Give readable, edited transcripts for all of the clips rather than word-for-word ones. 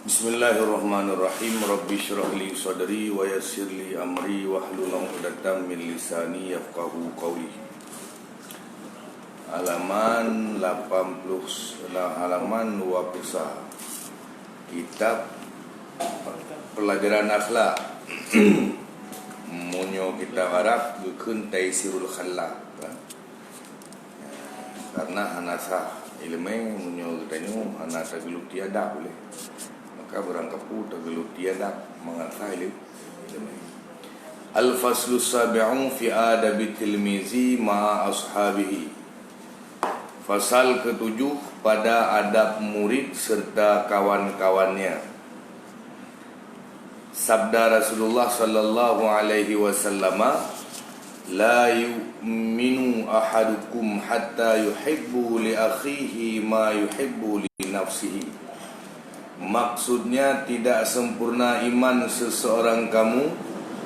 Bismillahirrahmanirrahim. Rabbi syrah li sadri wa yassir li amri wahlul 'uqdatam min lisani yafqahu qawli. Halaman 80, halaman 21. Kitab pelajaran akhlak. Munyo kitab Arab gekeun Taisirul Khallaq. Karena hanasa ilmu munyo getanyo hanasa geluti adab boleh. Maka berangkapu tergelut tiada mengasah ilmu. Al-faslu sabi'u fi adabi tilmizi ma'a ashabihi. Fasal ketujuh pada adab murid serta kawan-kawannya. Sabda Rasulullah sallallahu alaihi wasallam, la yu'minu ahadukum hatta yuhibbu li akhihi ma yuhibbu li nafsihi. Maksudnya tidak sempurna iman seseorang kamu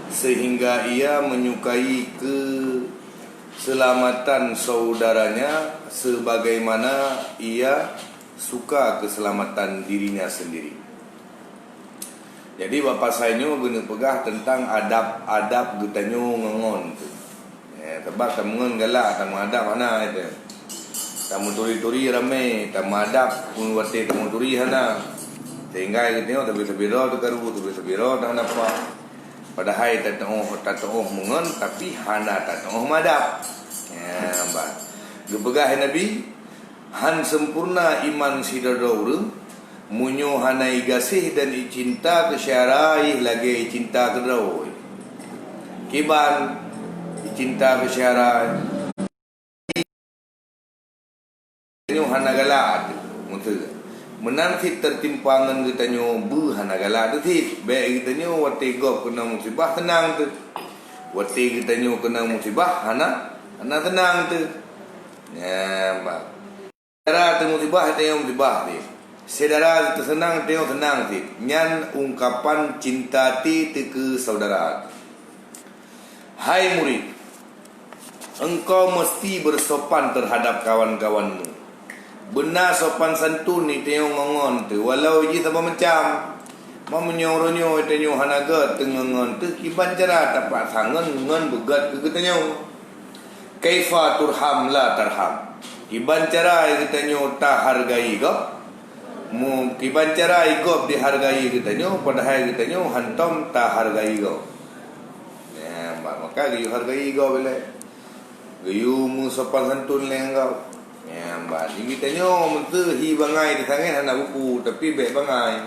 sehingga ia menyukai keselamatan saudaranya sebagaimana ia suka keselamatan dirinya sendiri. Jadi bapa saya ni guna pegah tentang adab-adab gutanyo ngengon tu. Tebak tamungan galak tamu adab mana itu. Tamu turi-turi ramai, tamu adab pun wate tamu turi hana. Sehingga kita tapi roh tu karu tapi roh dah nampak. Padahal tak tahu mungon tapi hana tak tahu madap. Ya, bah. Gepegah Nabi han sempurna iman sidadaur munyo hana igasih dan cinta ke syarai lagi cinta ke daur. Kiban cinta ke syarai. Ini hana galak mutu. Menanti tertimpangan getanyo buhana galak tu ti baik getanyo wate gop kena musibah tenang tu wate getanyo kena musibah hana tenang tu ya ba saudara tu musibah tengok musibah ti saudara tu senang tengok tenang ti nyan ungkapan cinta ti ke saudara. Hai murid, engkau mesti bersopan terhadap kawan-kawanmu. Benar sopan santun ni tengok ngongon tu walau je sama macam mau menyoronyo tengok hanaga tengongon tu kiban cara tapak sangan ngon begat ke getanyo kaifa turham la tarham kiban cara getanyo tak hargai gop mu kiban cara igop dihargai getanyo padahal getanyo hantom tak hargai gop ya maka giyu hargai gop bele giyu mu sopan santun lengau. Ya, mbak, kita nyo mentu hi bangai di tangan hana buku tapi baik bangai.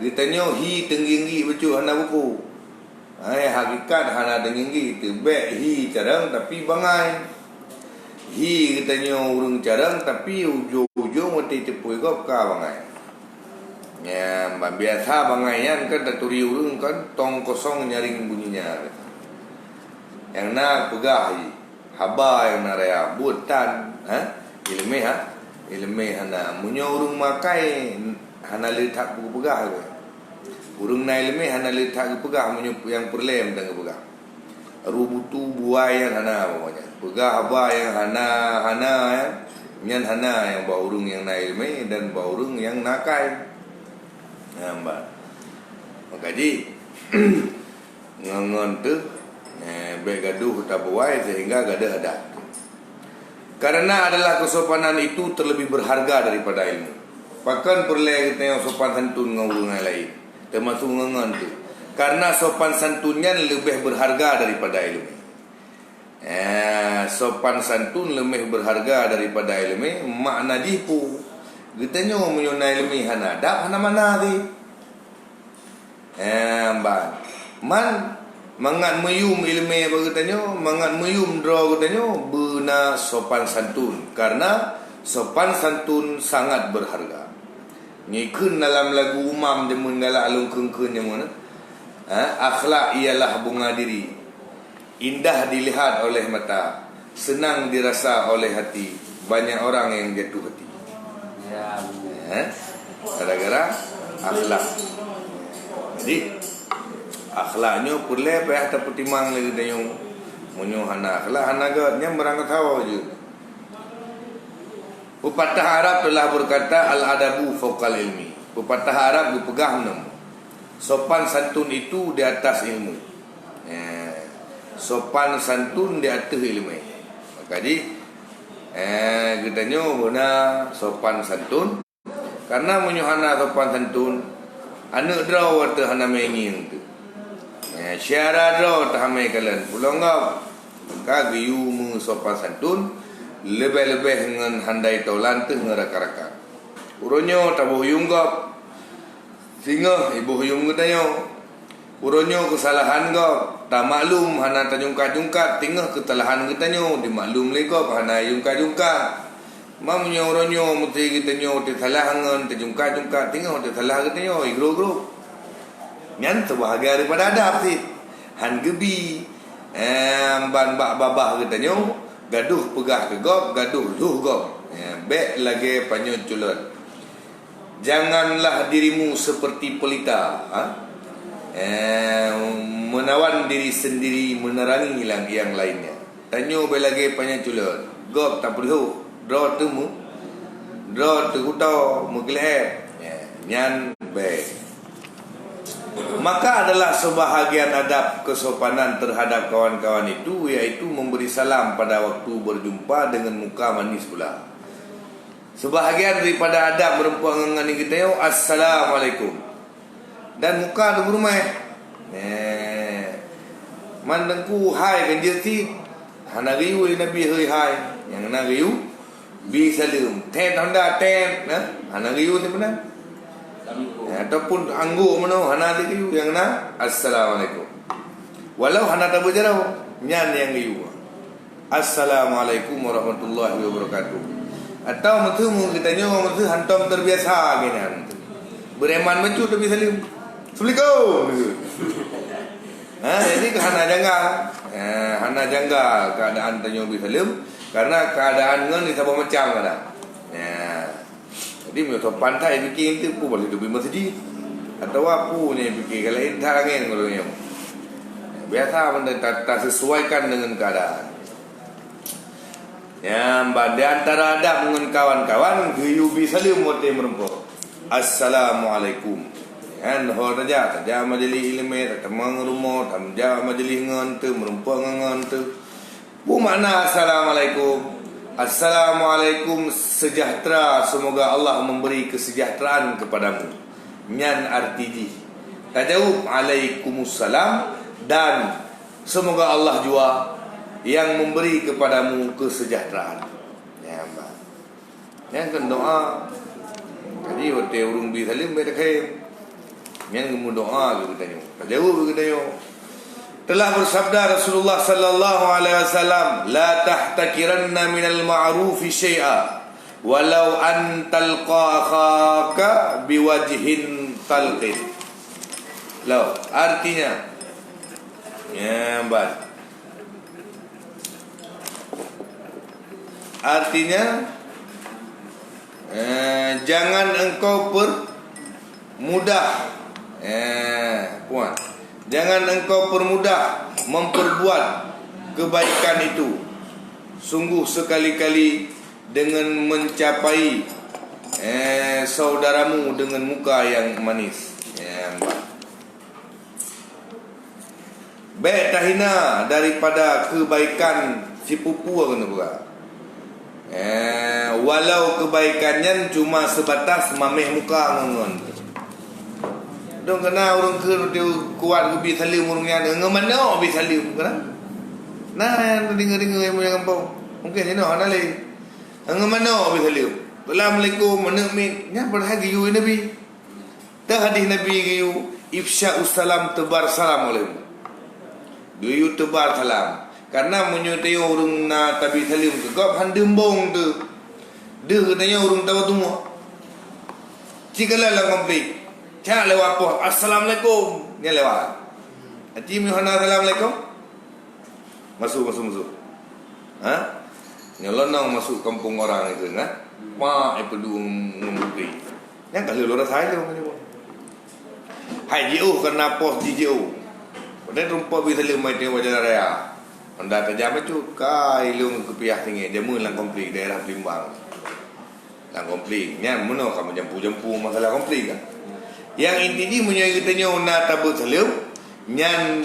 Kita nyo hi tengginggi becu hana buku. Ai hakikat hana tengginggi tu baik hi carang tapi bangai. Hi kita nyo urung carang tapi ujung-ujung mesti cepui gop ka bangai. Ya, mbak biasa bangai yan kan daturi urung kan tong kosong nyaring bunyinya. Yang nak pegah hi. Haba yang naraya butan ilmu hana munyo urung makai hana letak buku pegah ke urung na ilmu hana letak ke pegah munyo yang perlem tang pegah rubutu buai yang hana pokoknya pegah haba yang hana ya nyan hana yang ba urung yang na ilmu dan ba urung yang nakai mbak makaji ngangon tu baik gaduh tak buai sehingga gadah ada. Karena adalah kesopanan itu terlebih berharga daripada ilmu. Bahkan perlu kita yang sopan santun dengan orang lain, termasuk ngengan tu. Karena sopan santunnya lebih berharga daripada ilmu. Sopan santun lebih berharga daripada ilmu. Makna jipu. Kita nyo menyuna ilmu hana dak hana mana di. Man mangat meyum ilmu bergetanyo mangat meyum draw getanyo bena sopan santun karena sopan santun sangat berharga. Ngikun dalam lagu umam demun galak alung keungkeun yang mana akhlak ialah bunga diri, indah dilihat oleh mata, senang dirasa oleh hati, banyak orang yang jatuh hati gara-gara akhlak. Jadi akhlaknya perlu payah terpertimang lagi tanya munyo hana akhlak hana gatnya berangkat hawa je. Pepatah Arab telah berkata al-adabu fawqal ilmi. Pepatah Arab berpegang nama. Sopan santun itu di atas ilmu. Sopan santun di atas ilmu. Jadi katanya benar sopan santun. Karena menyuhana sopan santun, anak draw warta hana menging tu. Syara draw tahamai kalian. Pulang ngap. Kagiyu mu sopan santun, lebih-lebih dengan handai taulan tu ngeraka-raka. Uronyo tabuh yunggap. Sehingga ibu huyung katanya uronyo kesalahan kau tak maklum hana tajungkat-jungkat tinggal kesalahan katanya dimaklum lagi kau hana jungkat-jungkat mamnya uronyo mesti katanya kesalahan tajungkat-jungkat tinggal kesalahan katanya igro-igro nyan sebahagia daripada adab sih han gebi ban bak babah katanya gaduh pegah ke gop gaduh duh gop bek lagi panyo culot. Janganlah dirimu seperti pelita, menawan diri sendiri, menerangi yang lainnya. Tanyo belagi panjang culot, gop tak perlu, draw temu, draw terhutau, mengkelih, nyan baik. Maka adalah sebahagian adab kesopanan terhadap kawan-kawan itu, yaitu memberi salam pada waktu berjumpa dengan muka manis pula. Sebahagian daripada adab berempuan dengan kita yo assalamualaikum. Dan muka ada berumah. Mandangku hai kan dia ti. Hana riu nabi hai. Yang na riu bi salam. Ten honda ten, hana riu tu mana? Ataupun anggur mana hana riu yang na assalamualaikum. Walau hana tak berjarau nyan yang riu. Assalamualaikum warahmatullahi wabarakatuh. Atau mu kitanya mu hantam terbiasa gini. Bereman mencu tapi salim. Assalamualaikum. Jadi hana janggal. Hana janggal keadaan tanyo bi salim karena keadaan ngan di sabah macam kada. Jadi mu sopan thai bikin tu pu boleh dubi masjid. Atau apu ni bikin kalau intaragen kalau biasa benda tak sesuaikan dengan keadaan. Di antara adab dengan kawan-kawan guyubi salim wate merempo. Assalamualaikum. Hor saja majlis ilmu tamang rumah tamja majlis ngan tu merempo ngan tu. Bu makna assalamualaikum. Assalamualaikum sejahtera, semoga Allah memberi kesejahteraan kepadamu. Nyan arti tajawub alaikumussalam dan semoga Allah jua yang memberi kepadamu kesejahteraan. Yang kan doa. Jadi waktu urung bi salim be dekai. Yang kamu doa ke katanya. Jawab ke katanya. Telah bersabda Rasulullah sallallahu alaihi wasallam, la tahtakiranna minal ma'rufi syai'a walau an talqa akhaka biwajhin talqin. Law, artinya artinya jangan engkau permudah puan. Jangan engkau permudah memperbuat kebaikan itu. Sungguh sekali-kali dengan mencapai saudaramu dengan muka yang manis. Baik tahina daripada kebaikan si pupu kena buka. Walau kebaikannya cuma sebatas mameh muka ngon. Dong kena orang ke dia kuat ke bi salim urungnya ngemano bi salim kena. Nah yang dengar-dengar yang kampung. Mungkin ini ana le. Ngemano bi salim. Assalamualaikum menemit nya berhagi yu nabi. Tah hadis nabi yu ifsya'us salam tebar salam alaikum. Yu tebar salam. Karena menyutai orang na tabi salim ke kau handembong tu. Dia katanya orang tahu tu mu. Cikala lah komplit. Cak lewat apa? Assalamualaikum. Ni lewat. Haji Muhammad assalamualaikum. Masuk. Nyelonong masuk kampung orang itu nah. Mak perlu ngumpi. Yang kalau lora saya tu macam. Hai jiu kena pos di jiu. Pada rupa bisa lemai dia wajah raya. Anda terjamah tu kai lung ke pihak tinggi dia mula komplit daerah Blimbang. Lang konflik. Nya mana kamu jampu-jampu masalah konflik kan. Yang inti ni punya katanya na tabu salim. Nyan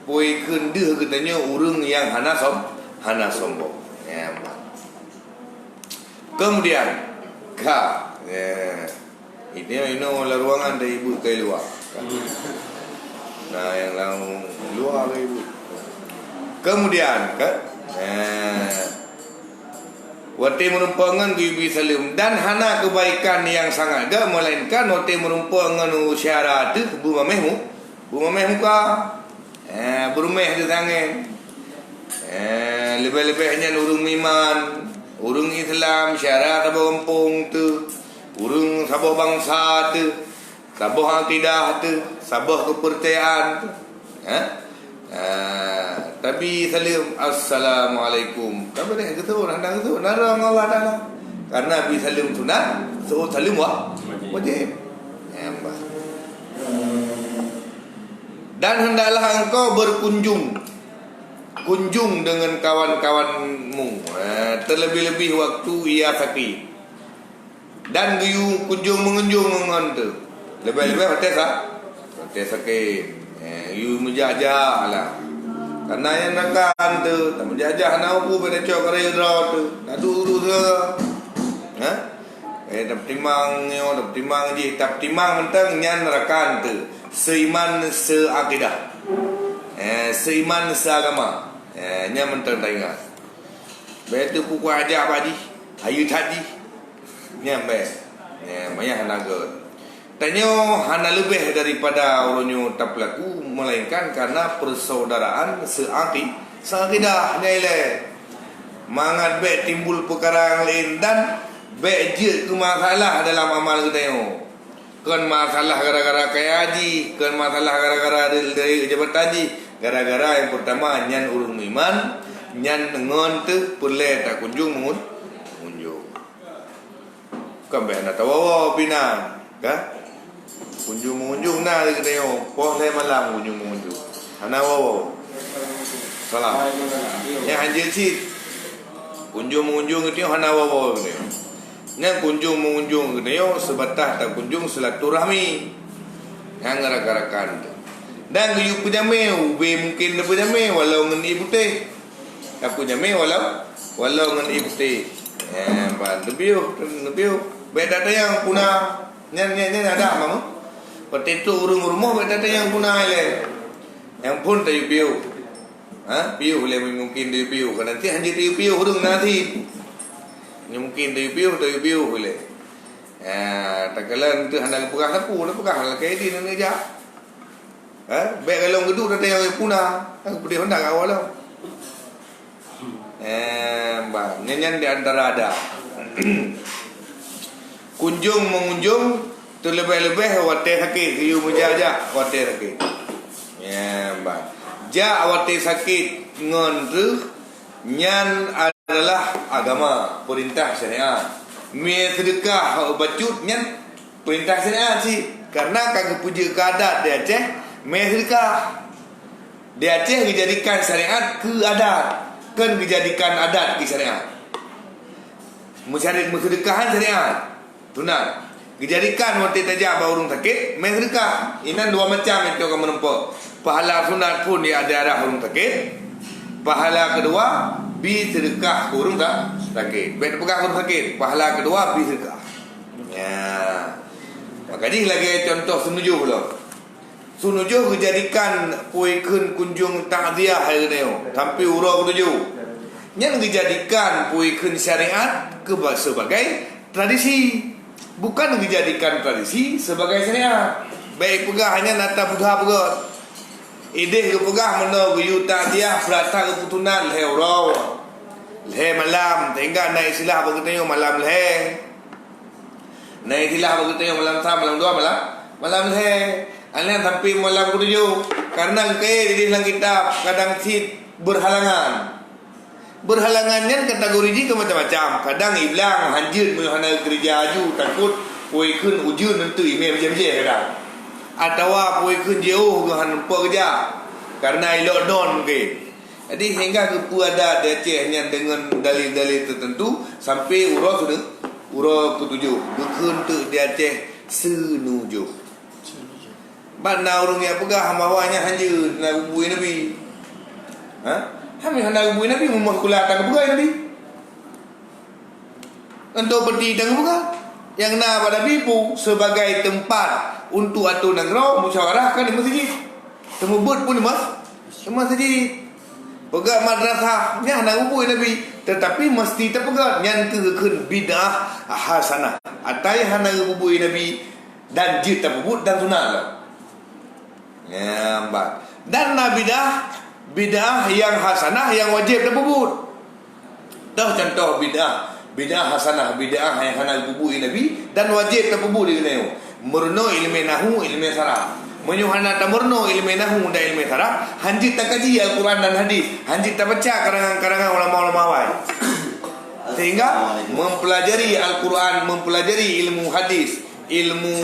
poi kendeh katanya urang yang hana sombong. Ya. Kemudian ini lah ruangan dari ibu ke luar. Nah, yang luar ke ibu. Kemudian wati merumpangan ke ibu salim dan hana kebaikan yang sangat ga melainkan wati merumpangan syarat tu bu mamehmu ka berumeh di tangan lebih-lebihnya urung iman urung Islam syarat sabah kampung tu urung sabah bangsa tu sabah akidah tu sabah kepercayaan tu tapi salim assalamualaikum kamu dah gitu nandang itu narang Allah taala karena bi salim sunat so salim wajib dan hendaklah engkau berkunjung dengan kawan-kawanmu terlebih-lebih waktu ia sakit dan giu kunjung mengunjung mengantu lebih-lebih hati sakit you menjajah lah karena yang nakan tu tak menjajah nak aku pada cok kerja draw tu adu tu tak timang tak timang mentang nyan rakan tu seiman seakidah seiman seagama nyan mentang tak ingat betul pukul ajar padi ayu tadi nyan maya naga tanya hana lebih daripada orangnya tak pelaku melainkan karena persaudaraan seakidah nilai mangat baik timbul perkara yang lain dan baik je ke masalah dalam amal kita kan masalah gara-gara kaya haji kan masalah gara-gara dari jabatan haji gara-gara yang pertama nyan urung iman nyan ngon tu perle tak kunjung kan baik nak tahu pina kan kunjung na kita yo poh le malam kunjung ana salam ya hanje si kunjung itu hana kita nya kunjung kita yo sebatas tak kunjung silaturahmi yang gara-garakan dan yu pujame ube mungkin pujame walau ngen ibu teh tak pujame walau ngen ibu teh ban lebih beda yang punah nyan ada mamu seperti itu urung-urung berada yang punah le. Yang pun tayu piu. Piu boleh mungkin tayu piu. Kan nanti hanya tayu piu urung nanti. Mungkin tayu piu boleh. Tak kala itu hendak pegah sapu, nak pegah lah kayak di ni aja. Baik kalau geduk dah yang punah. Aku pedih hendak awal lah. Bang, nyanyian di antara ada. Mengunjung terlebih-lebih wate sakit you menjajak wate sakit bang wate sakit ngon nyan adalah agama perintah syariat sedekah bacut nyan perintah syariat sih karena kagak puja keadat di Aceh sedekah di Aceh dijadikan syariat ke adat kan dijadikan adat ke syariat sedekahan syariat tunat dijadikan waktu tajak urung sakit sedekah. Ini dua macam itu kamu nampak. Pahala sunat pun dia ada arah urung sakit. Pahala kedua bi sedekah urung tak sakit. Baik pegang urung sakit. Pahala kedua bi sedekah. Maka ni lagi contoh sunujuh pula. Sunujuh dijadikan puikeun kunjung takziah hari ni. Sampai urang ketujuh. Yang dijadikan puikeun syariat sebagai tradisi. Bukan dijadikan tradisi sebagai syariat. Baik pegah hanya nata pegah. Ideh ke pegah mana guyu takziah berata keputunan leh urau. Leh malam sehingga naik silah begitu malam leh. Naik silah begitu malam sah malam dua malam leh. Ane sampai malam ketujuh karena ke di dalam kitab kadang sit berhalangan. Berhalangannya kategori ni macam-macam. Kadang iblang hanjir menghana kerja aju takut puikeun ujun nentu email macam-macam kadang. Atau puikeun jauh ke hampa kerja karena elok don mungkin. Jadi hingga ke ada Aceh hanya dengan dalil-dalil tertentu sampai urang Ura ketujuh. Gekun tu di Aceh senujuh. Mana orang yang pegah bawahnya hanya nak hubui Nabi. Kami hendak hubui Nabi memang kulah tak pegah Nabi. Untuk berdi dan pegah. Yang nak pada bibu sebagai tempat untuk atur negara musyawarahkan di masjid. Temubut pun di masjid. Pegat madrasahnya nak hubui Nabi, tetapi mesti terpegat yang kekeun bid'ah hasanah. Atai hana hubui Nabi dan jid terbut dan sunat lah. Ya, mbak. Dan bid'ah yang hasanah yang wajib terbut. Dah contoh bid'ah hasanah, bid'ah yang hana hubui Nabi dan wajib terbut di kena. Murno ilmu nahu, ilmu saraf. Menyuhana tamurno ilmu nahu dan ilmu saraf, hanjit tak kaji Al-Quran dan hadis, hanjit tak baca karangan-karangan ulama-ulama awal. Sehingga mempelajari Al-Quran, mempelajari ilmu hadis, ilmu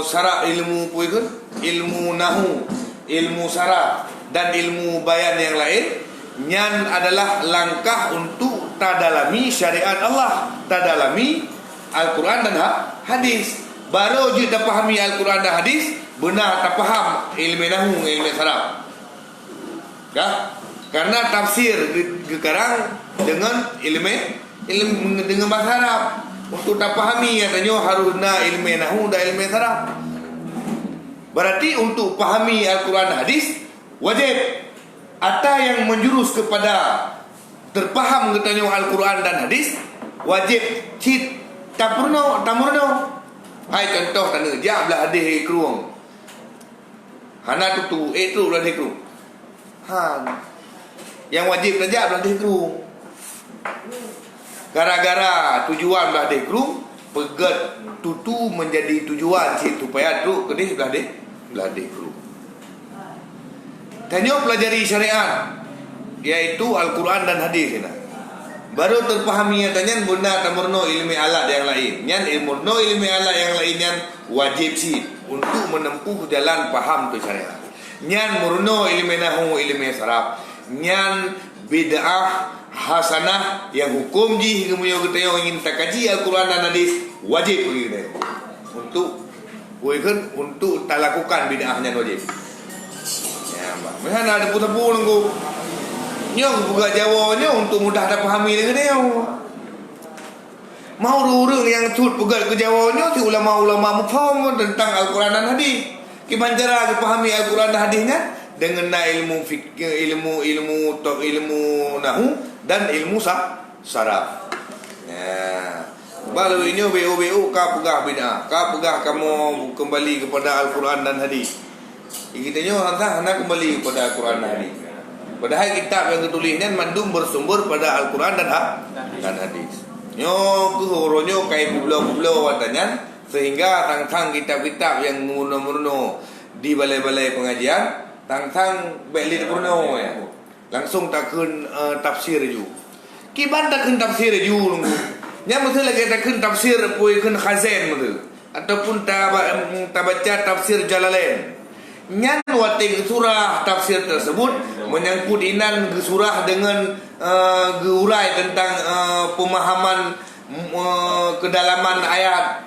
saraf, ilmu puikun, ilmu nahu, ilmu saraf dan ilmu bayan yang lain, nyan adalah langkah untuk tadalami syariat Allah, tadalami Al-Quran dan hadis. Baru je tak fahami Al-Quran dan hadis, benar tak faham ilmu nahu, ilmu saraf. Kah? Karena tafsir sekarang dengan ilmu dengan bahasa Arab. Untuk tak fahami katanya harus na ilmu nahu dan ilmu saraf. Berarti untuk fahami Al-Quran dan hadis wajib. Atau yang menjurus kepada terfaham katanya Al-Quran dan hadis wajib cit tamurno. Hai contoh tanda jap belah hadis keruang. Hana tutu itu belah hadis keruang. Yang wajib belajar belah hadis keruang. Gara-gara tujuan belah hadis keruang, pegat tutu menjadi tujuan situ supaya tu kedih belah hadis keruang. Tanya pelajari syariat iaitu Al-Quran dan hadis ini. Baru terpahami yang tanya benar tamurno ilmu alat yang lain. Yang ilmu alat yang lain yang wajib sih untuk menempuh jalan paham tu syariat. Yang murno ilmu nahu ilmu saraf. Yang bid'ah hasanah yang hukum ji kemudian kita yang ingin takaji Al-Quran dan hadis wajib begitu. Untuk tak lakukan bid'ahnya wajib. Ya, macam ada putar-putar nunggu. Nyong buka Jawanya untuk mudah dah fahami dengan dia. Mau orang yang tut pegat ke Jawanya si ulama-ulama mufaham tentang Al-Quran dan hadis. Gimana cara fahami Al-Quran dan hadisnya? Dengan ilmu fikih, ilmu nahu dan ilmu saraf. Ya. Baru ini BO ka pegah bid'ah. Ka pegah kamu kembali kepada Al-Quran dan hadis. Kita nyo hendak kembali kepada Al-Quran dan hadis. Padahal kitab yang ditulisnya mandum bersumber pada Al-Quran dan hadis. Nyo kehuronyo kai bublo-bublo watanya sehingga tang-tang kitab-kitab yang murno-murno di balai-balai pengajian tang-tang belit murno ya. Langsung takun tafsir ju. Kiban takun tafsir ju nunggu. Nya mesti lagi takun tafsir puikeun Khazin mesti ataupun ta baca tafsir Jalalain. Nyan wating surah tafsir tersebut menyangkut inan surah dengan geurai tentang pemahaman kedalaman ayat,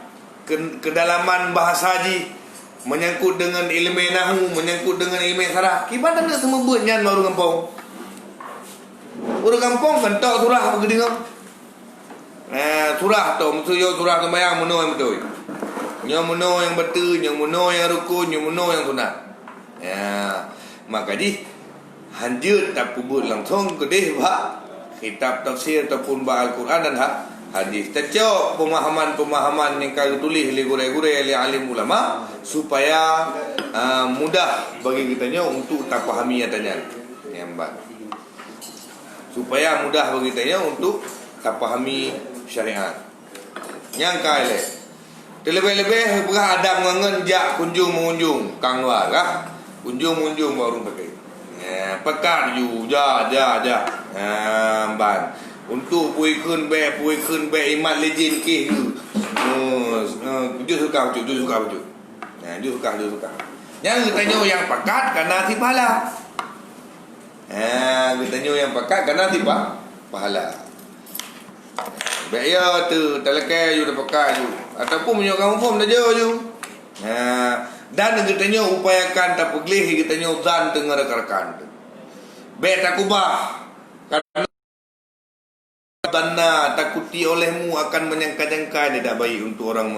kedalaman bahasa haji, menyangkut dengan ilmu nahu, menyangkut dengan ilmu saraf. Kiban tak semua buat nyan baru kampung. Baru kampung kan tok surah begitu. Surah tu maksudnya surah sembahyang muno yang betul. Nyo muno yang betul, nyo muno yang rukun, nyo muno yang sunat. Ya, maka di hanjut tak kubut langsung kedih bah kitab tafsir ataupun bah Al-Quran dan hadis. Tecok pemahaman yang kau tulis oleh gure-gure oleh alim ulama supaya mudah bagi kitanya untuk tak fahami katanya. Ya, mbak. Supaya mudah bagi kitanya untuk tak fahami syariat. Yang kale. Terlebih-lebih berah ada mengangen jak kunjung mengunjung kang luar kah? Kunjung baru pakai. Ya, pekat ju ja. Ban. Untuk puikeun be imat legend ke. Ju suka. Ya, ju suka. Yang tanya yang pekat karena ti pahala. Tanya yang pekat karena ti pahala. Baik ya tu, talakai you dah pakai you. Ataupun punya kamu pun dah jauh you. Dan katanya upayakan tak peglih katanya zan tengah rekan-rekan. Baik tak kubah. Karena dana takuti olehmu akan menyangka-jangka tidak baik untuk orang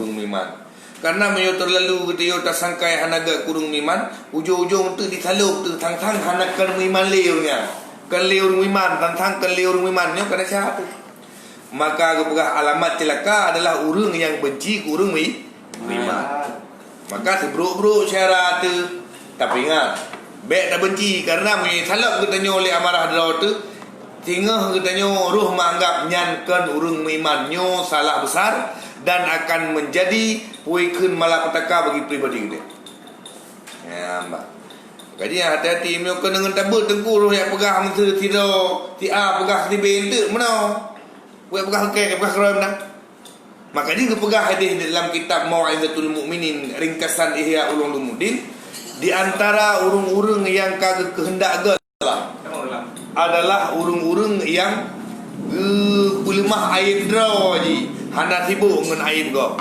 miman. Karena menyo terlalu katanya tak sangkai hanaga kurung miman, ujung-ujung tu disaluk tu tang-tang hanakan miman leunya. Kan leur miman, tang-tang kan leur miman nyo kada siapa. Maka kepegah alamat celaka adalah urang yang benci kurung miman. Maka sebruk-bruk syarat tu. Tapi ingat, baik tak benci karena salak katanya oleh amarah draw tu. Tingah katanya roh menganggap nyankan urang miman nyo salah besar dan akan menjadi puikeun malapetaka bagi pribadi kita. Ya, mbak. Jadi hati-hati mio kena dengan tabut tengku roh yang pegah menteri tiro ti a pegah di bente mana. Buat pegah ke pegah keroy menang. Maka dia pegah hadis dalam kitab Mau'izatul Mukminin ringkasan Ihya Ulumuddin di antara urung-urung yang kagak kehendak adalah urung-urung yang pulimah aib draw ji hana sibuk dengan aib go.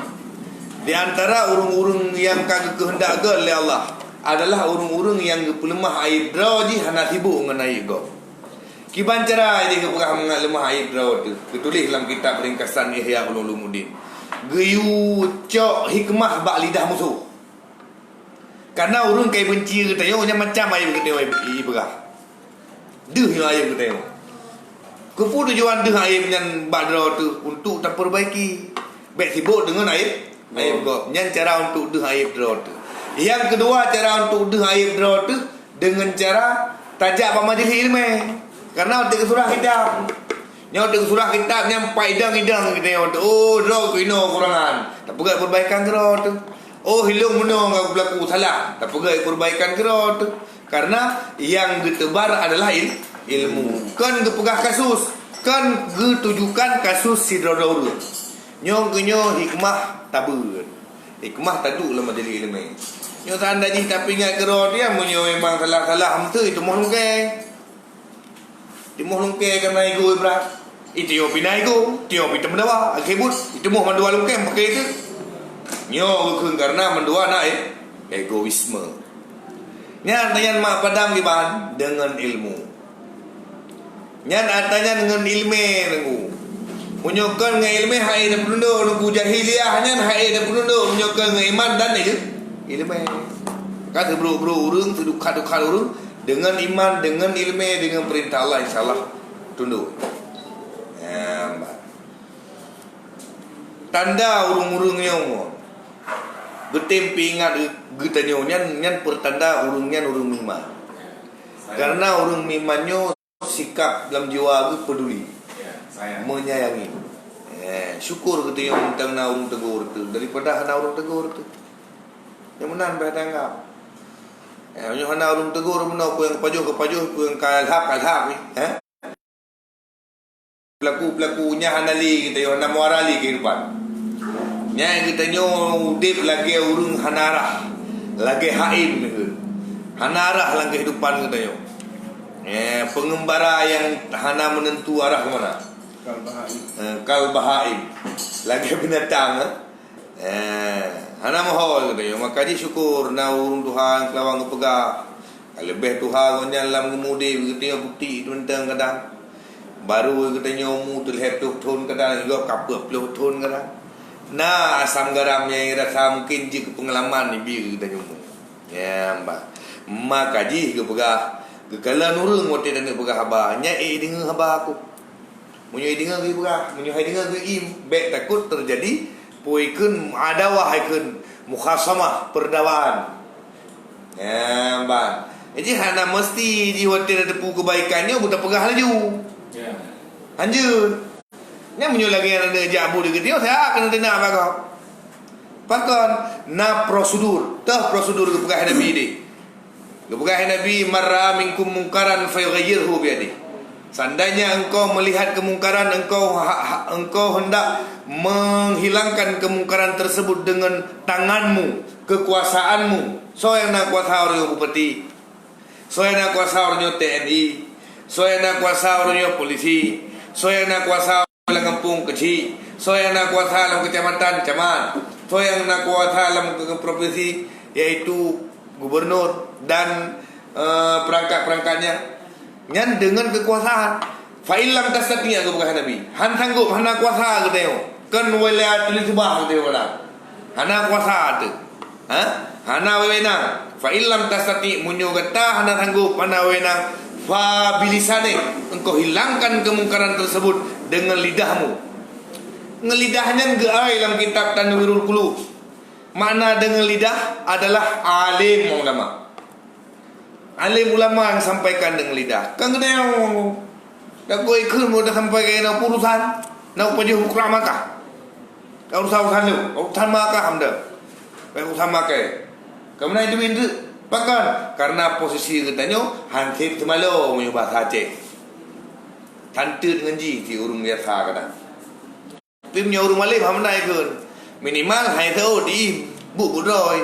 Di antara urung-urung yang kagak kehendak oleh Allah adalah urung-urung yang pulimah aib draw ji hana sibuk dengan aib go. Kiban cara dia kepegah mengalemah aib draw tu. Ketulis dalam kitab ringkasan Ihya Ulumuddin. Geyu cok hikmah bak lidah musuh. Karena urung kai benci ke tayo nya macam aib ke tayo ibegah. Deuh yo aib ke tayo. Kepu tujuan deuh aib nyan bak draw tu untuk terperbaiki. Baik sibuk dengan aib go. Nyan cara untuk deuh aib draw tu. Yang kedua cara untuk deuh aib draw tu dengan cara tajak pada majlis ilmu. Karena waktu surah kitab waktu surah kitab nyampai idang-idang kita waktu draw kino kurangan tak pegat perbaikan draw tu hilung menong aku berlaku salah tak pegat perbaikan draw tu karena yang ditebar adalah ilmu kan gepegah kasus kan getujukan kasus si draw nyong kenyo hikmah tabun hikmah tadu lah majlis ilmu nyo tanda ji tapi ingat draw dia menyo memang salah-salah mesti itu mohon ke Timoh lungke kan naigo ibrat. Itu yo pinaigo, tio pitem dawa, akibut. Itu moh mandua lungke pakai itu. Nyo keung karena mandua naik egoisme. Nyan tanyan mak padang di bahan dengan ilmu. Nyan atanya dengan ilmu nunggu. Munyokan dengan ilmu hai da penundo nunggu jahiliah nyan hai da penundo munyokan dengan iman dan itu ilmu. Kata bro urang sedukha-dukha urang dengan iman, dengan ilmu, dengan perintah Allah insyaAllah tunduk. Tanda urung-urung yang getempi ingat getanya nyan pertanda urungnya urung miman. Karena urung mimannya sikap dalam jiwa peduli, menyayangi. Syukur getanya tentang na urung tegur tu daripada na urung tegur tu. Yang menan bah tanggap. Yang hana urung tegur mena ku yang kepajuh ku yang kalhak ni. Pelaku-pelakunya hanali kita yo hana muarali kehidupan. Nya kita nyo udip lagi urung hanarah. Lagi haim hanarah lang kehidupan kita yo. Pengembara yang hana menentu arah ke mana. Kalbahaim. Lagi binatang. Hana mohol kita yo. Maka disyukur na urung Tuhan kelawang kepegah. Lebih Tuhan nyalam ngemudi begitu yo bukti tentang kadang. Baru kita nyomu terlihat tuhun kadang juga kapur tuhun kadang. Nah asam garamnya yang rasa mungkin jika pengalaman ni biar kita nyomu. Ya mbak. Maka ji kepegah. Kekala nurung waktu dan kepegah haba. Nya dengar haba aku. Munyo dengar ke pegah. Munyo dengar ke im. Baik takut terjadi. Puikun adawah ikun mukhasamah perdawaan. Ya mbak. Jadi hana mesti di hotel ada kebaikannya buta pegah laju. Ya. Anjur. Nya munyo lagi ada jabu dekat dia saya akan tena apa kau. Pakon na prosedur. Tah prosedur ke pegah Nabi ni. Ke pegah Nabi marra minkum mungkaran fayughayyirhu bi yadihi. Seandainya engkau melihat kemungkaran, engkau hendak menghilangkan kemungkaran tersebut dengan tanganmu, kekuasaanmu. So yang nak kuasa orang bupati, so yang nak kuasa orang TNI, so yang nak kuasa orang polisi, so yang nak kuasa dalam kampung kecil, so yang nak kuasa dalam kecamatan, camat, so yang nak kuasa dalam provinsi, yaitu gubernur dan perangkat-perangkatnya, yang dengan kekuasaan. Fa'ilam tasatni aku bukan Nabi. Han sanggup, hana kuasa ke tengok. Kan wilayah tulis sebah ke tengok dah. Hana kuasa tu. Hana wewenang. Fa'ilam tasatni munyo kata hana sanggup, hana wewenang. Fa bilisane, engkau hilangkan kemungkaran tersebut dengan lidahmu. Ngelidahnya geai dalam kitab Tanwirul Qulub. Makna dengan lidah adalah alim ulama. Alim ulama yang sampaikan dengan lidah. Kan kena yang dah kau ikut mau dah sampai ke nak urusan, nak pergi hukum makah. Kau urusan lu, urusan makah hamda. Kau urusan makah. Kamu nak itu bintu, bahkan karena posisi katanya hansip semalu menyubah Aceh. Tante dengan ji si urung biasa kata. Timnya urung Malaysia hamda ikut. Minimal hai tahu di buku roy.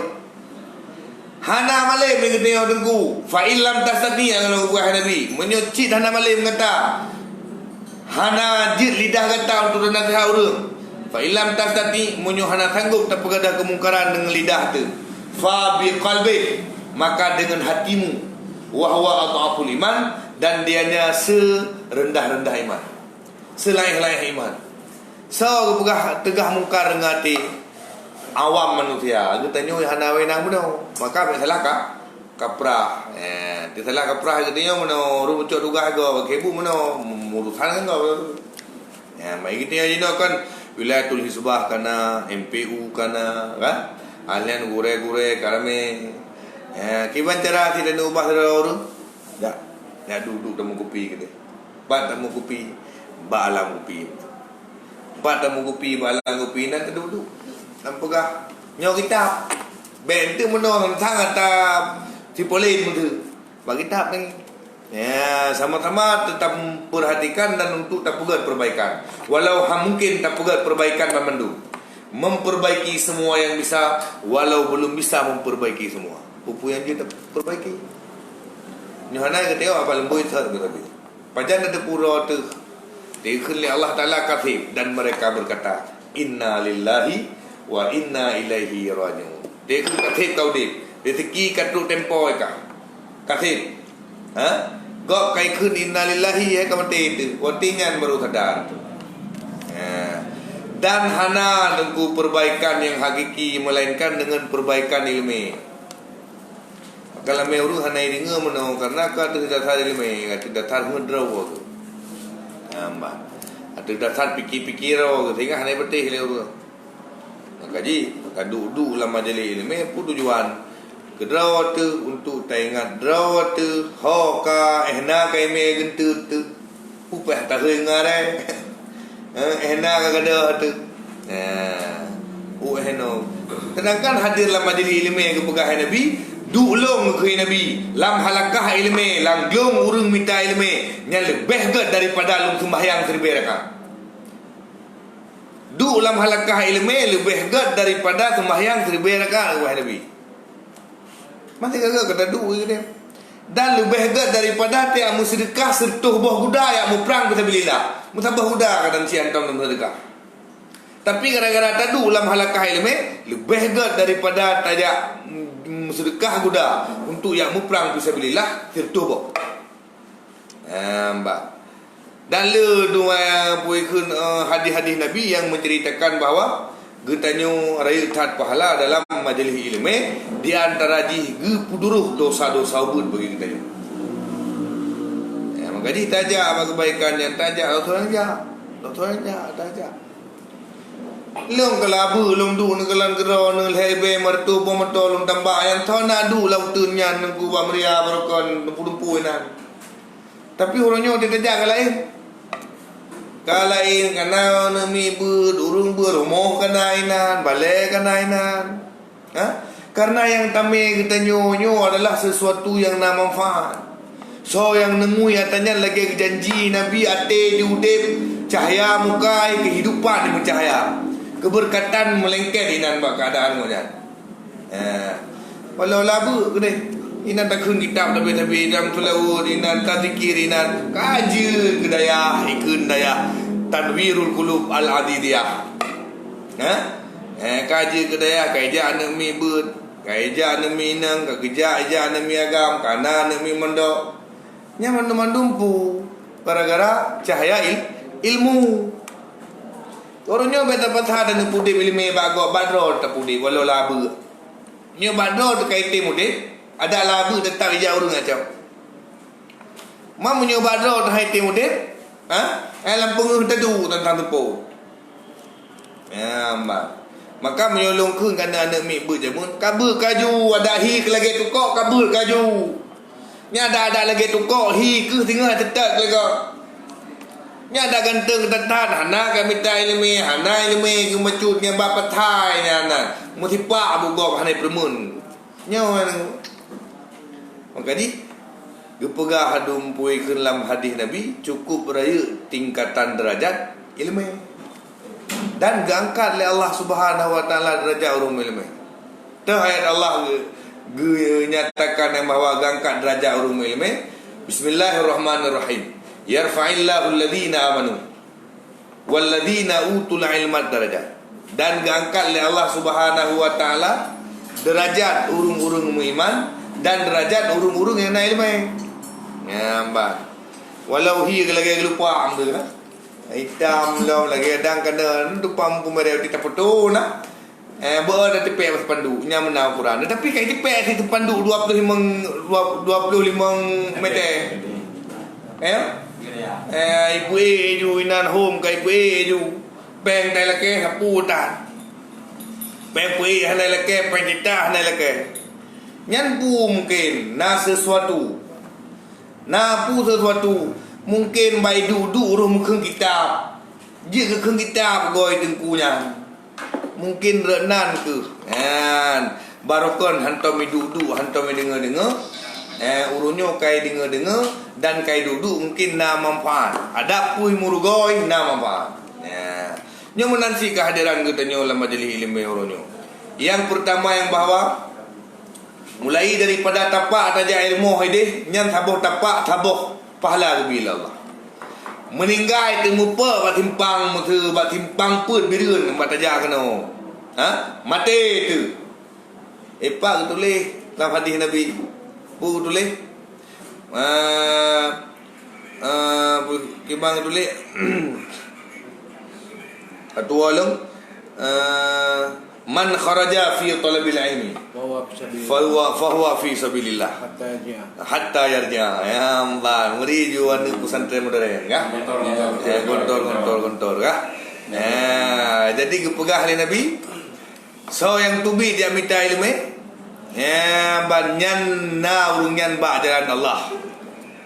Hana Malaysia mengatakan dengku. Fa'ilam tasadi yang buah Nabi. Menyucit Hana Malaysia mengata. Hana jid lidah kata untuk nasihat orang. Fa'ilam tasadi menyo hana sanggup tak pegadah kemungkaran dengan lidah tu. Fa bi qalbi, maka dengan hatimu. Wa huwa adhaful iman, dan dianya serendah-rendah iman. Selain-lain iman. So pegah tegah mungkar dengan hati awam manusia. Aku tanya hana wenang beno. Maka salah kaprah. Dia salah kaprah katanya meno rujuk duga go kebu meno urusan kan go. Mai kita jino kan wilayatul hisbah kana MPU kana kan. Alian gure-gure karame. Kiban cara tidak ubah orang. Dak. Dak duduk dalam kopi gitu. Bat dalam kopi, ba alam kopi. Bat dalam kopi, ba alam kopi nan duduk. Nampakah nyaw kitab bente meno tentang kata si polis itu bagi kitab ni sama-sama tetap perhatikan dan untuk tak pegat perbaikan walau mungkin tak pegat perbaikan memandu memperbaiki semua yang bisa walau belum bisa memperbaiki semua pupu yang dia tak perbaiki nyana kata apa lembu itu tapi pajan ada pura tu dikhli Allah Taala kafir dan mereka berkata inna lillahi wa inna ilaihi raji'un. Dia kata kau dia. Dia teki katu tempo ka. Kata. Gok kai kun inna lillahi ka mati tu. Watingan baru sadar. Dan hana nunggu perbaikan yang hakiki melainkan dengan perbaikan ilmu. Kalau meuru hana iringa meno karena ka tidak dasar ilmu, tidak dasar ngedraw tu. Mbak. Ada dasar pikir-pikir sehingga hana betih leuru. Kaji, duduk dalam majlis ilmu pun tujuan kedraw tu untuk taingat draw tu hoka ehna kai me gentut tu upah tak ngare ehna ka kada tu ehno sedangkan hadir dalam majlis ilmu yang kepegah Nabi dulung ke Nabi lam halakah ilmu lang glong urung minta ilmu yang lebih gad daripada lum sembahyang 1000 rakaat. Du dalam halakah ilmu lebih gad daripada sembahyang 1000 rakaat wahai Nabi. Masih kagak kata du dia. Dan lebih gad daripada tiap sedekah sertuh buah kuda yang mu perang fisabilillah. Musabah kuda kadang siang tahun sedekah. Tapi gara-gara tadu dalam halakah ilmu lebih gad daripada tajak sedekah kuda untuk yang mu perang fisabilillah sertuh buah. Mbak. Dan le dua puikun hadis-hadis Nabi yang menceritakan bahawa getanyo raya tat pahala dalam majlis ilmu di antara ji ge puduruh dosa-dosa ubud bagi getanyo. Maka di tajak apa kebaikan yang tajak orang tajak. Long kelabu long du ngelan gero nel hebe mertu pomoto long tambah yang thona du lautun nyan ngu ba mria barokon dumpu-dumpuinan. Tapi orangnya dia tajak lain. Kalain kana nami urung berumoh kanainan balai kanainan karena yang tame kita nyonyo adalah sesuatu yang nak manfaat. So yang nemu katanya lagi janji Nabi ate di udip cahaya muka kehidupan di mencahaya keberkatan melengket inan bak keadaan mojan walau labu gede inan tak kun kitab tapi jam tulau inan tak zikir inan kaji kedaya ikun daya Tanwirul Qulub Al-Adidiyah. Kaji kedaya kaija ane mi beut, kaija ane mi nang, kaija ane mi agam, kana ane mi mondok. Nya mandumpu gara-gara cahaya ilmu. Orangnya beta patah dan pudi ilmu bago badro ta pudi walau labu. Nya badro kaitim mude ada labu tetap ija urang acau. Mam nyo badro ta haitim mude, lampung tedu tentang tepo. Ya mbak. Maka menyolongkeun kana anak mi beut jamun kabul kaju ada hi lagi tukok kabul kaju. Nya ada lagi tukok hi ke tengah tetak lagi. Nya ada ganteng tetan hana ka minta ilmi hana ilmi ke macut nya bapa thai nya na mutipa abu gok hanai permun. Nya maka di gepegah hadum puikeun lam hadis Nabi cukup raya tingkatan derajat ilmu. Dan diangkat oleh Allah Subhanahu wa taala derajat ulum ilmu. Tu ayat Allah nyatakan yang bahawa diangkat derajat ulum ilmu. Bismillahirrahmanirrahim. Yarfa'illahu alladhina amanu walladhina utul ilma darajat. Dan diangkat oleh Allah Subhanahu wa taala derajat urung-urung iman dan derajat urung-urung yang nak ilmu. Ya, mbak. Walau hi lagi lupa ambil kan. Hitam lo lagi adang kena tu pampu mereka kita foto na berada di pek pandu nya menau Quran tapi kai di pek di pandu 25 meter ibu ju inan home kai ibu ju peng tai lake hapu tan peng pui hanai lake peng kita hanai lake nyan pu mungkin na sesuatu mungkin bai duduk urung keung kitab je ke keung kitab goi tengkunya mungkin renan ke barokon hantam mi duduk hantam mi dengar urunyo kai dengar dan kai duduk mungkin na manfaat ada pui murugoi na manfaat nyo menansi kehadiran kita nyo dalam majlis ilmu urunyo yang pertama yang bahawa mulai daripada tapak taja ilmu hidih nyan taboh tapak taboh pahala bila Allah meninggal itu mupa batimpang mutu batimpang put bireun mataja kena mati tu epak tulis dalam hadis Nabi pu tulis kibang tulis atua long man kharaja fi talabil ilmi fahuwa fi sabilillah hatta yarja ya mbak muri juan di pesantren modern ya gontor ya jadi gepegah oleh Nabi so yang tubi dia minta ilmu banyan na urungan ba jalan Allah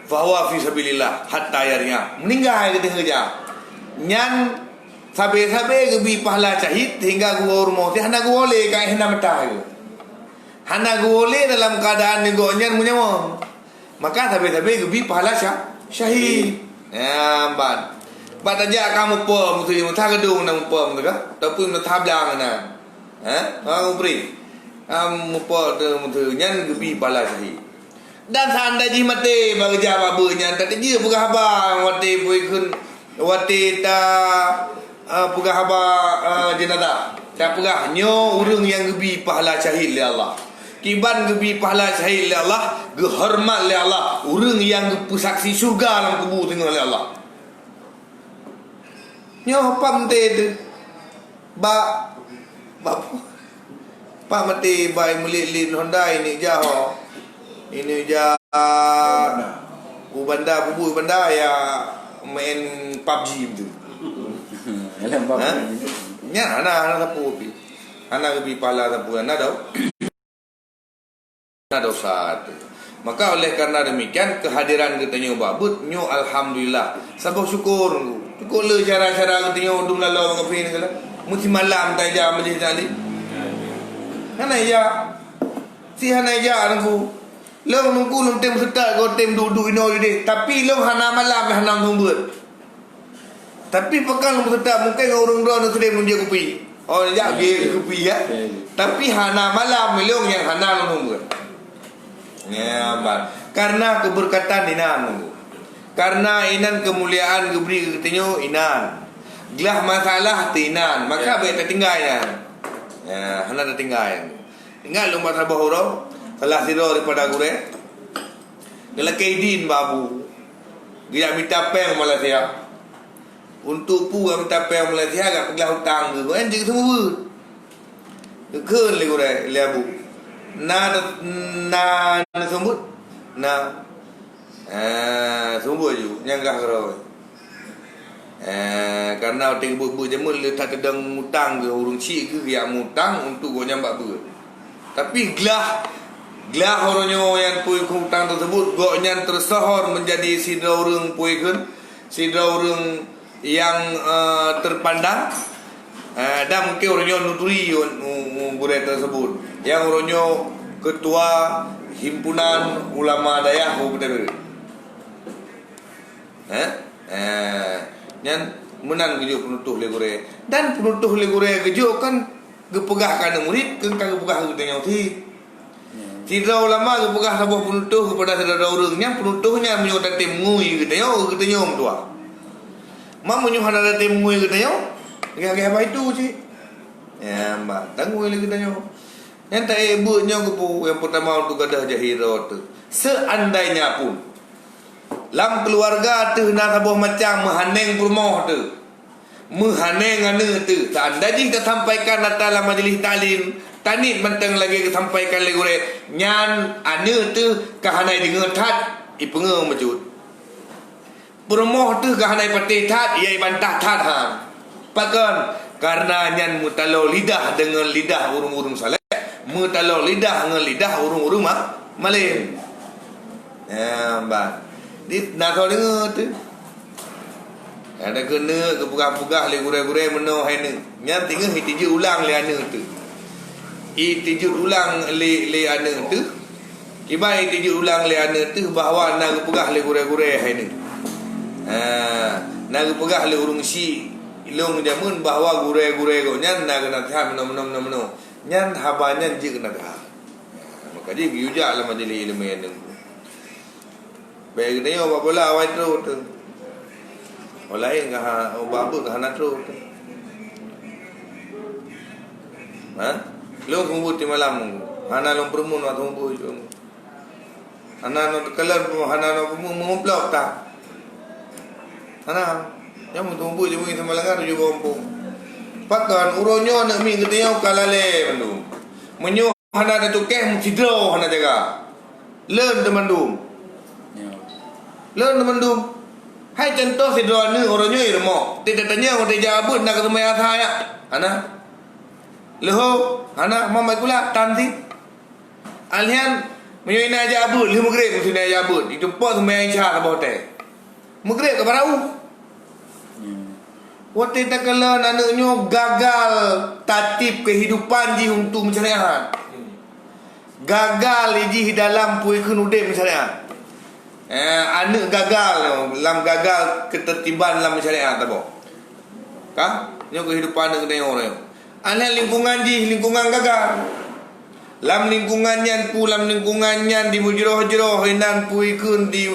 fahuwa fi sabilillah hatta yarja meninggal ke tengah nyan sabe-sabe gebi pahala syahid hingga gua rumah hana gua oleh kai hana mata hana gua oleh dalam keadaan negonya munyawa maka sabe-sabe gebi pahala syahid ya ban aja kamu pom tu mata gedung nang pom tu ka tapi mata blang na aku beri kamu pom tu nyan gebi pahala syahid dan sanda ji mate bagi jawab nya tadi je bukan abang wate puikeun wate ta pegah haba jenazah tak pegah nyo urang yang gebi pahala syahid le Allah kiban gebi pahala syahid le Allah gehormat le Allah urang yang saksi syurga dalam kubur tengah le Allah nyo pam te tu ba mati bai melilin Honda ini jauh ini jah ubanda bubu ubanda ya main PUBG tu nya ana sapu pi ana gebi pala sapu ana dosa tu maka oleh karena demikian kehadiran kita nyo babut nyo alhamdulillah sabah syukur le cara-cara kita nyo dum lalau ngapain kala muti malam ta ja majlis tadi hana ya si hana ya nunggu lo nunggu tem setak go tem duduk ino ide tapi lo hana malam hana nunggu tapi pekan tetap mungkin orang orang tu dia menjadi kopi. Oh ya dia kopi ya. Tapi hana malam melong yang hana nunggu. Ya bang. Karena keberkatan inan nunggu. Karena inan kemuliaan gebri ketinyo inan. Gelah masalah tinan, maka baik tertinggal ya. Ya, hana tertinggal. Tinggal lumba sabah horo, salah siro daripada gure. Gela kaidin babu. Dia minta peng Malaysia. Untuk pu minta peng Malaysia agak pegang hutang ke. Kau anjing semua. Keun le gure le abu. Na sambut. Sumbu je nyanggah karo. Karena ting bu jamul le tak sedang mutang ke urung ci ke dia mutang untuk go nyambak ber. Tapi gelah horonyo yang pui hutang tersebut go nyan tersohor menjadi sidra urang pui keun, sidra urang yang terpandang. Dan mungkin horonyo nuturi gure tersebut. Yang horonyo ketua himpunan ulama dayah betul. Nyan menang gejo penutuh le gure. Dan penutuh le gure gejo kan gepegah kana murid kan gepegah gutanya uti. Sidra ulama gepegah sebuah penutuh kepada saudara urangnya, penutuhnya menyuruh tim ngui gutanya tua. Mak menyuruh ada tim ngui gutanya. Gaya apa itu sih? Ya, mbak, tangguh lagi gutanya. Yang tak ibunya kepu yang pertama untuk gadah jahira tu. Seandainya pun lam keluarga tu nak sebuah macam mehaneng rumah tu. Mehaneng ane tu. Seandainya kita sampaikan dalam majlis taklim, tanit mentang lagi sampaikan lagi gore nyan ane tu kahanai dengar tat ipenga macut. Rumah tu kahanai pati tat ia bantah tat ha. Pakan karena nyan mutalo lidah dengan lidah urung-urung saleh. Mutalo lidah dengan lidah urung-urung Malay. Ya, mbak. Di nak kau dengar tu. Ada kena kepugah-pugah le gure-gure meno hai ne. Nya tinggal hitiju ulang le ane tu. Itiju ulang le ane tu. Kibai itiju ulang le ane tu bahawa nak kepugah le gure-gure hai ne. Nak kepugah le urung si ilung jamun bahawa gure-gure go nyan nak kena tham meno. Nyan habanyan je kena dah. Maka dia giujak lah majlis ilmu yang ni. Baik ni apa bola awal tu. Olain kah babu kah nak tu. Long kumbu ti malam. Hana long permun wa kumbu tu. Hana no kelar hana no mengumplok tak. Hana yang kumbu je mungkin semalangan tu bompo. Pakan uronyo nak mi ketanya kalale mandum. Menyo hana ada tukeh cidro hana jaga. Learn mandum. Learn mandum. Hai contoh cidro ni uronyo irmo. Tidak tanya orang jabut nak ketemu asa ya. Hana. Leho hana mama kula tanti. Alian menyo ina jabut, le mugrib mesti ina jabut. Itu pot semai cha ka bote. Mugrib ke barau. Waktu tak kalau anaknya gagal tatib kehidupan ji untuk mencarian. Gagal ji dalam pui kenudem mencarian. Anak gagal, dalam gagal ketertiban dalam mencarian tak boh. Kah? Nyo kehidupan dengan dia orang. Anak lingkungan ji lingkungan gagal. Lam lingkungannya pulam lingkungannya di mujroh-jroh hinan pui kun di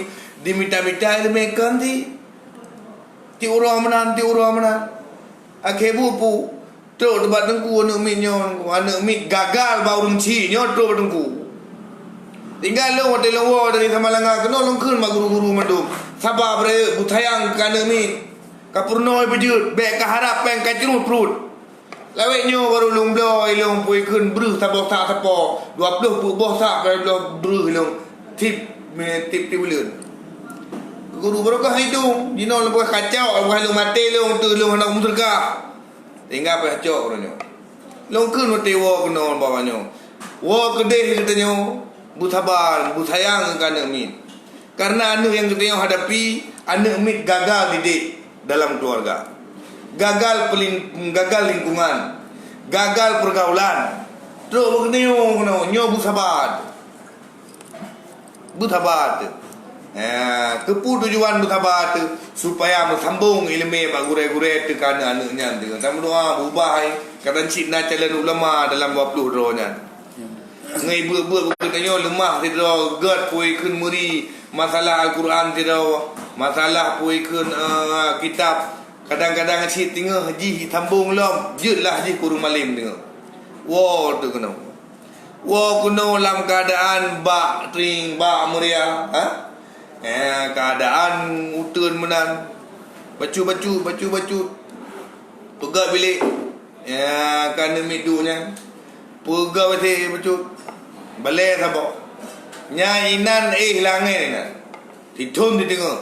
mita-mita itu mekan di. Ti urang menan akhebu pu tro debat tengku anak mit nyon anak mit gagal ba urang ci nyo tro tengku tinggal lo hotel lo dari Samalanga kena long keun ma guru-guru madum sabar bre butayang kana mit kapurno bejut be ka harap peng ka cerut perut lawek nyo baru long bloi long pui keun breuh sabok sa sapo 20 pu boh sa ka breuh long tip buleun guru berkah itu dino lepas kacau lepas lu mati lu tu lu hendak musurga tinggal apa kacau orangnya lu kun mati wo kena bawanya wo gede katanya butabar butayang kan anak karena anu yang kita hadapi anak mit gagal didik dalam keluarga gagal lingkungan gagal pergaulan terus kena nyo butabat kepu tujuan bersabar tu supaya bersambung ilmu bak gure-gure tekan anaknya tu. Sama doa ubah kata cik nak calon ulama dalam 20 rohnya. Ngai buat katanya lemah tidak gad pui kun muri masalah Al-Quran tidak masalah pui kun kitab Kadang-kadang cik tengah haji tambung lom, jutlah haji kurung malim tengah. Wow tu kena. Wow kena dalam keadaan bak tring bak meriah, keadaan utun menan. Bacu. Pegak bilik. Ya, kena midunya. Pegak bacu. Balai sabak. Nyainan langit ni. Ditun di tengah.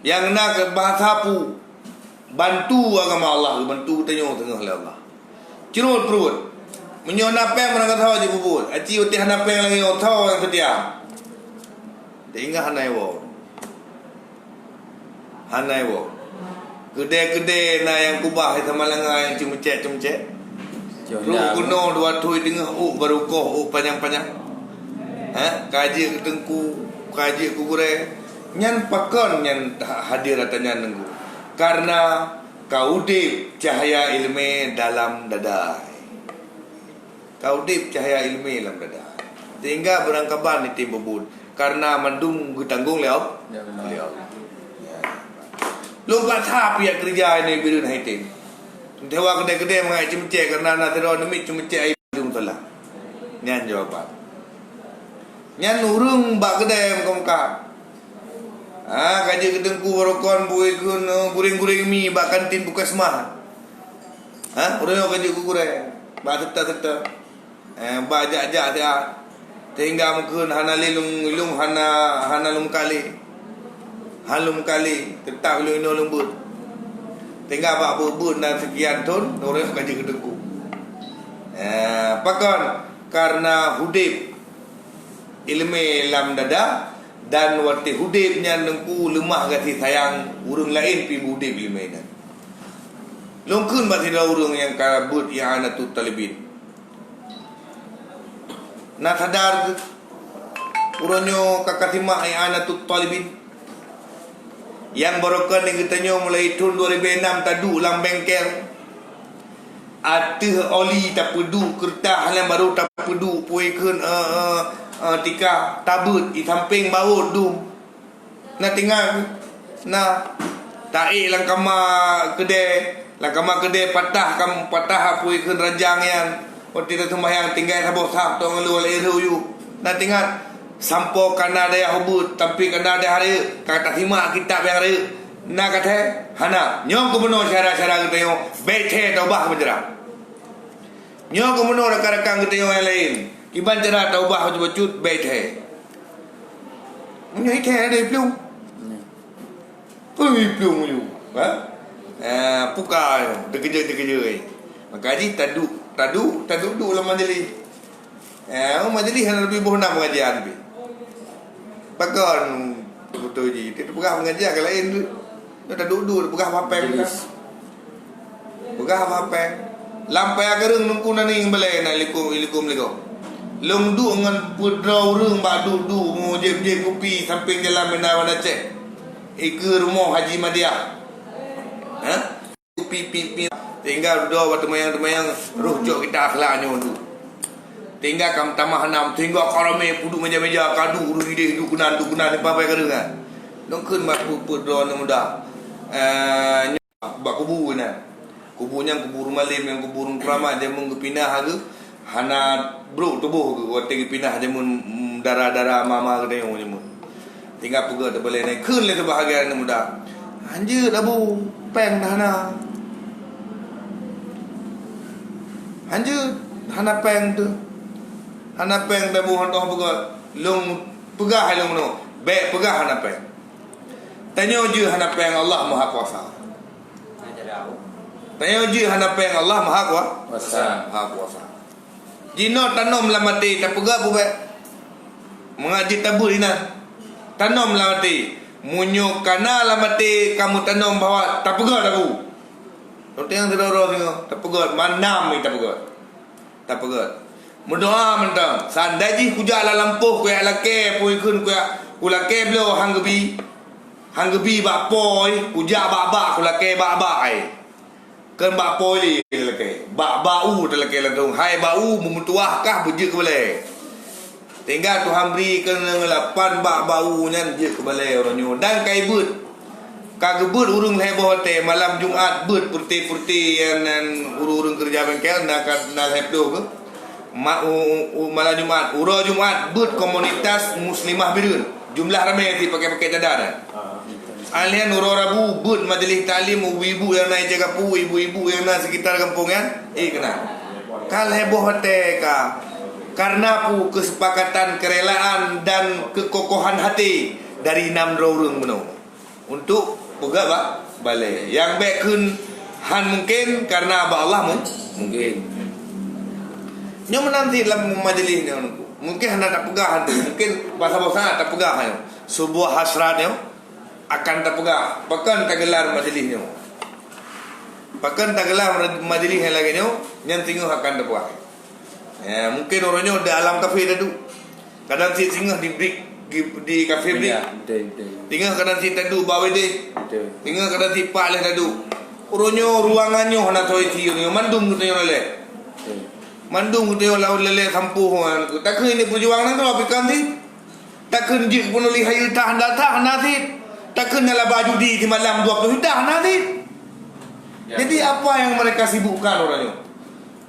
Yang nak bahasa pu. Bantu agama Allah. Bantu tanya tengah oleh Allah. Cerut perut. Menyo napeng mana kata je bubur. Aci uti napeng lagi otau yang sedia. Tinggal hanai wo. Kedai-kedai na yang kubah sama lengan yang cemecek. Ru kuno dua tui tengah baru koh panjang-panjang. Kaji tengku, kaji kugure. Nyan pakon nyan hadir atanya nengku. Karena kau dip cahaya ilmu dalam dada. Kau dip cahaya ilmu dalam dada. Sehingga berangkapan itu bubut. Karena mandung ditanggung leo. Lompat hap ya kerja ini birun haitin. Dewa kedai-kedai mengai cemcek karena nak teror demi cemcek air belum telah. Nyan jawapan. Nyan urung bak kedai muka-muka. Kaji ketengku barokon buai kun guring-guring mi bak kantin buka semah. Urang kaji kugure. Bak teta-teta. Bak jak-jak dia. Sehingga mungkin hana lilung hana lum kali. Halum kali tetap lu ino lembut. Tinggal bak bubun dan sekian ton orang kaji kedengku. Pakon karena hudib ilmu lam dada dan warti hudibnya nengku lemah kasih sayang urung lain pi hudib ilmu ini. Lungkun bati dah urung yang kabut i'anatut talibin. Nak sadar uronyo kakatimah i'anatut talibin. Yang barokan yang kitanya mulai tahun 2006 tadu dalam bengkel. Ada oli tak pedu, kertas halang baru tak pedu, puikan tika tabut di samping baut dum. Nak tinggal nak taik lang kama kedai patah puikan rajang yang waktu itu sembahyang tinggal sabok sab tu ngalu oleh yu. Nak tinggal sampo kana daya hubut tapi kana daya hari kata simak kitab yang hari nak kata hana nyong kumono cara-cara kita yo bete taubah menjerah nyong kumono rakan-rakan kita yo yang lain iban cara taubah bacut bete menyai teh ada plung plung lu puka dekeje makanya tadu lah majlis majlis hana lebih bohna pengajian lebih Pakon betul je. Dia pegah mengajar ke lain tu. Dia dah duduk pegah papeng dah. Pegah papeng. Lampai gereng nungku naning balai nak likum. Long du dengan pudrau reung bak du mu jeb kopi samping jalan Menara Aceh. Ke rumah Haji Madiah. Kopi tinggal dua waktu mayang roh jok kita akhlaknya tu. Tinggal kam tamah enam tinggal karame puduk meja-meja kadu uru ide hidup kunan papai kerengan. Nongkeun bak puput drone muda. Bak kubu na. Kubunya kubur malim yang kubur keramat dia mung pindah hagu. Hana bro tubuh ke wote pindah dia mun darah-darah mama ke dia mun. Tinggal puga tu boleh naik keun le kebahagiaan muda. Anjir abu peng dah na. Anjir hana peng tu. Hana peng dah buhan toh pegat long pegah hai long no baik pegah hana peng tanya je hana peng Allah Maha Kuasa tanya je hana peng Allah Maha Kuasa jino tanom la mati tak pegah bu baik mengaji tabur ina tanom la mati munyo kana la mati kamu tanom bawa tak pegah dah bu tengok sedoro tengok tak pegah manam ni tak pegah Mendoa mentang sandaji kuja ala lampuh kuya lake pui kun kuya lake blo hanggebi bak poi kuja bak ku lake bak ai kan bak poi lake bak bau lake lantung hai bau memutuah kah bejek ke balai tinggal Tuhan beri kena 8 bak bau nyan je ke balai orangnya dan kai but kagebut urung heboh teh malam Jumat bet purti-purti yang urung kerja bengkel nak heboh ke malam Jumat uro Jumat bet komunitas muslimah birun jumlah ramai ti pakai cadar alian uro Rabu bet majlis taklim ibu yang naik jaga pu ibu-ibu yang naik sekitar kampung kan kena kal heboh teh ka karena pu kesepakatan kerelaan dan kekokohan hati dari 6 orang menung untuk pegak pak balik yang bekun han mungkin karena abah Allah mungkin nyo menanti dalam majlis ni mungkin hendak tak pegah tu mungkin bahasa tak pegah sebuah hasratnya akan tak pegah bahkan tak gelar majlis ni bahkan tak gelar majlis yang lagi ni yang tinggal akan tak pegah mungkin orangnya dalam kafe dah tu kadang si singgah di break di kafe break tinggal kadang si tadu bawa dia tinggal kadang si pak leh tadu uronyo ruangannya hana toy ti mandung tu yo lele mandung tu yo lele sampu tak ke ini perjuangan tu apa kan ti tak ke ji pun li hayu tahan datang nanti tak ke dalam baju di malam 20 sudah nanti jadi apa yang mereka sibukkan orangnya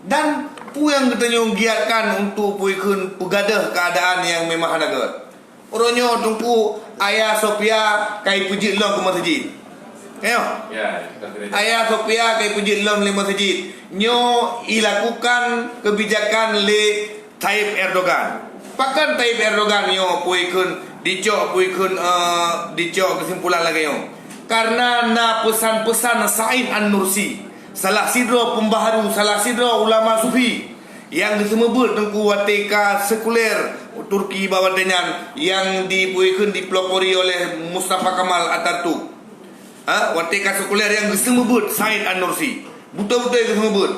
dan pu yang katanya giatkan untuk puikun pegadah keadaan yang memang ada ke orangnya tungku ayah Sophia kai puji long ke masjid ayah Sophia kai puji long le masjid nyo ilakukan kebijakan le Tayyip Erdogan pakan Tayyip Erdogan nyo puikun dicok kesimpulan lagi nyo karena na pesan-pesan Said An-Nursi salah sidro pembaharu salah sidro ulama sufi yang disemebut tengku wateka sekuler Turki bawah dengan yang dipelopori oleh Mustafa Kemal Atatürk wateka sekuler yang disemebut Said An-Nursi betul-betul yang disemebut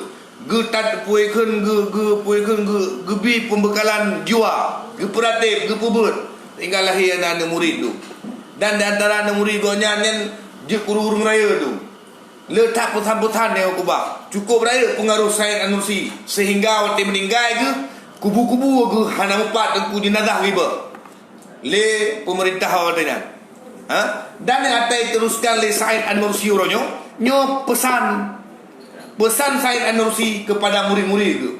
getat puikun gebi pembekalan jiwa geperatif gepubut tinggal lahir anak murid tu dan di antara anak murid gonyan yang je kurung raya tu letak pesan-pesan yang kubah cukup raya pengaruh Said An-Nursi sehingga waktu meninggal ke kubu-kubu ke hana empat tengku jenazah riba le pemerintah awalnya dan yang atai teruskan le Said An-Nursi uronyo nyo pesan Said An-Nursi kepada murid-murid itu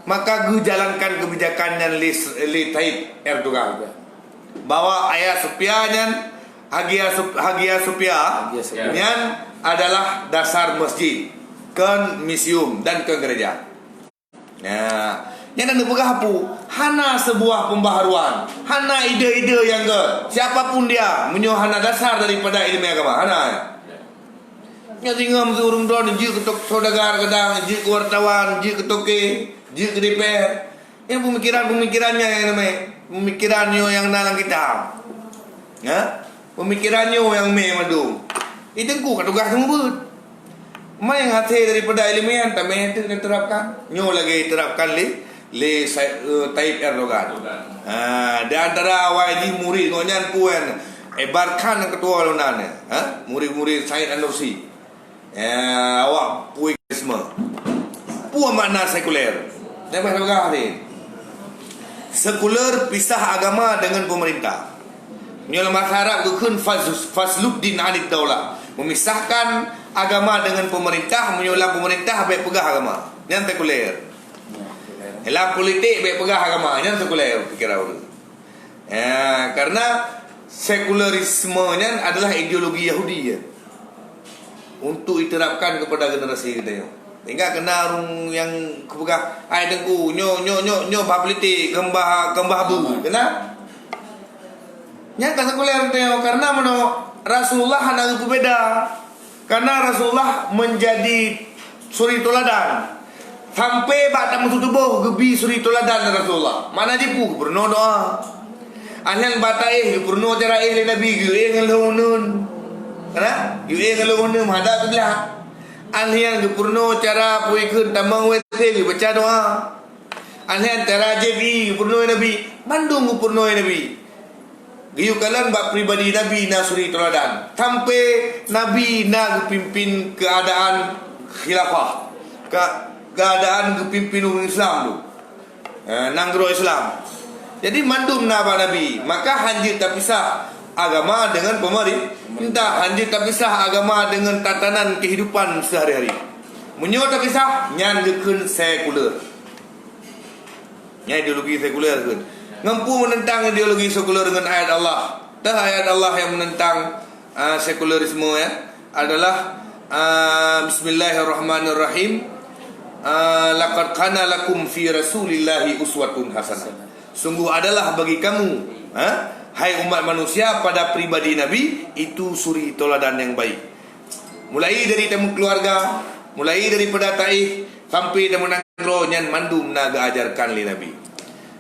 maka gue jalankan kebijakan yang le Tayyip Erdogan bawa ayah Sophia Hagia Sophia yang adalah dasar masjid ke museum dan ke gereja. Nah, yang nak bergapu hana sebuah pembaharuan, hana ide-ide yang ke siapapun dia hana dasar daripada ilmu agama, hana. Yang tinggal urung don ji ketok saudagar kadang ji wartawan, ji ketoke, ji ke DPR. Yang pemikirannya yang namanya pemikirannya yang dalam kita. Ya? Pemikirannya yang madu. Itu ku katugas sembut. Mai yang hati daripada ilmiah tak main itu diterapkan. Nyo lagi terapkan le Tayyip Erdogan. Di antara wajib murid ngonyan puan ebarkan ketua lunan murid-murid Said An-Nursi. Awak puikisme. Puan makna sekuler. Jangan bergah ni. Sekuler pisah agama dengan pemerintah. Nyola masyarakat kekun fasluddin anid daulah, memisahkan agama dengan pemerintah, menyolah pemerintah baik pegah agama. Yang sekuler. Dalam politik baik pegah agama, yang sekuler kira orang. Karena sekularismenya adalah ideologi Yahudi ya. Untuk diterapkan kepada generasi kita yo. Tinggal kena orang yang kepegah ai tengku nyo politik kembah bu. Kena nyata sekuler teo karena Rasulullah hana berbeda karena Rasulullah menjadi suri toladan sampai batak musuh tubuh gebi suri toladan Rasulullah mana jipu berno doa anhan batak berno cara Nabi ge ngelunun kana ge ngelunun hada kebelah anhan ge berno cara puikeun tamang wete baca doa anhan cara jebi berno Nabi Bandung berno Nabi Giyu kalian bak pribadi Nabi Nasuri teladan sampai Nabi nak pimpin keadaan khilafah keadaan kepimpin umat Islam tu nanggro Islam jadi mandum naba Nabi maka hanjir tak pisah agama dengan pemerintah. Hanya tak pisah agama dengan tatanan kehidupan sehari-hari. Menyo tak pisah nyan gekeun sekuler. Nya ideologi sekuler kan. Ngampu menentang ideologi sekuler dengan ayat Allah. Dah ayat Allah yang menentang sekularisme ya adalah Bismillahirrahmanirrahim. Laqad kana lakum fi rasulillahi uswatun hasanah. Sungguh adalah bagi kamu, hai umat manusia, pada pribadi Nabi itu suri teladan yang baik. Mulai dari temu keluarga, mulai daripada taif sampai temu nangro nyan mandum naga ajarkan li Nabi.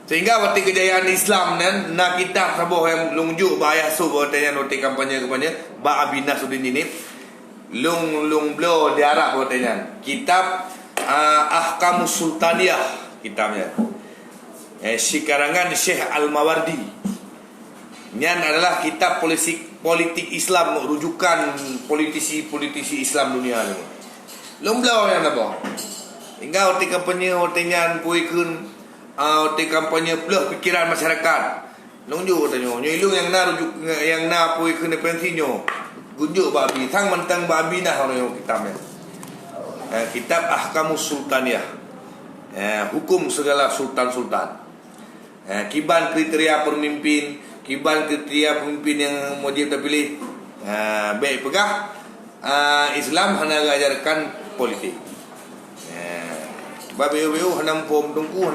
Sehingga waktu kejayaan Islam nan na kitab saboh yang lungjuk bahaya su botanya noti kampanye ba abina sudin ini lung blo diarah botanya kitab Ahkamus Sultaniyah kitabnya. Sikarangan Syekh Al-Mawardi. Nyan adalah kitab politik Islam, rujukan politisi Islam dunia ni. Lomblau yang apa? Hingga otik kampanye otenyan puikeun otik kampanye plus pikiran masyarakat. Nungju tanya, nyilung yang na rujuk yang na puikeun pensinyo. Gunjuk babi, tang mentang babi nah orang kitabnya. Kitab Ahkamus Sultaniyah, hukum segala sultan-sultan. Kiban kriteria pemimpin, kiban kriteria pemimpin yang wajib terpilih. Baik pegah Islam hanya ajarkan politik. Babi-babi nampom tungku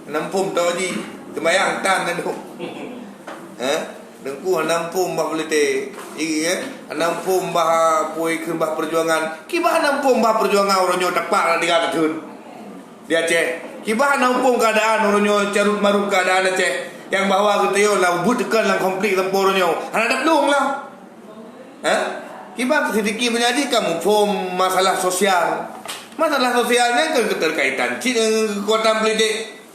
nampom tawaji kemayang tan tu. Dengku nampum bah politik. Nampum bah puai ke bah perjuangan. Kibah nampum bah perjuangan orangnya tepak di kata tun. Dia Aceh. Kibah nampum keadaan orangnya carut marut keadaan Aceh. Yang bawa kita yo lah but tekan lang konflik tempur orangnya. Anak dapdung lah. Kibah sedikit menjadi kamu form masalah sosial. Masalah sosialnya keterkaitan kekuatan politik.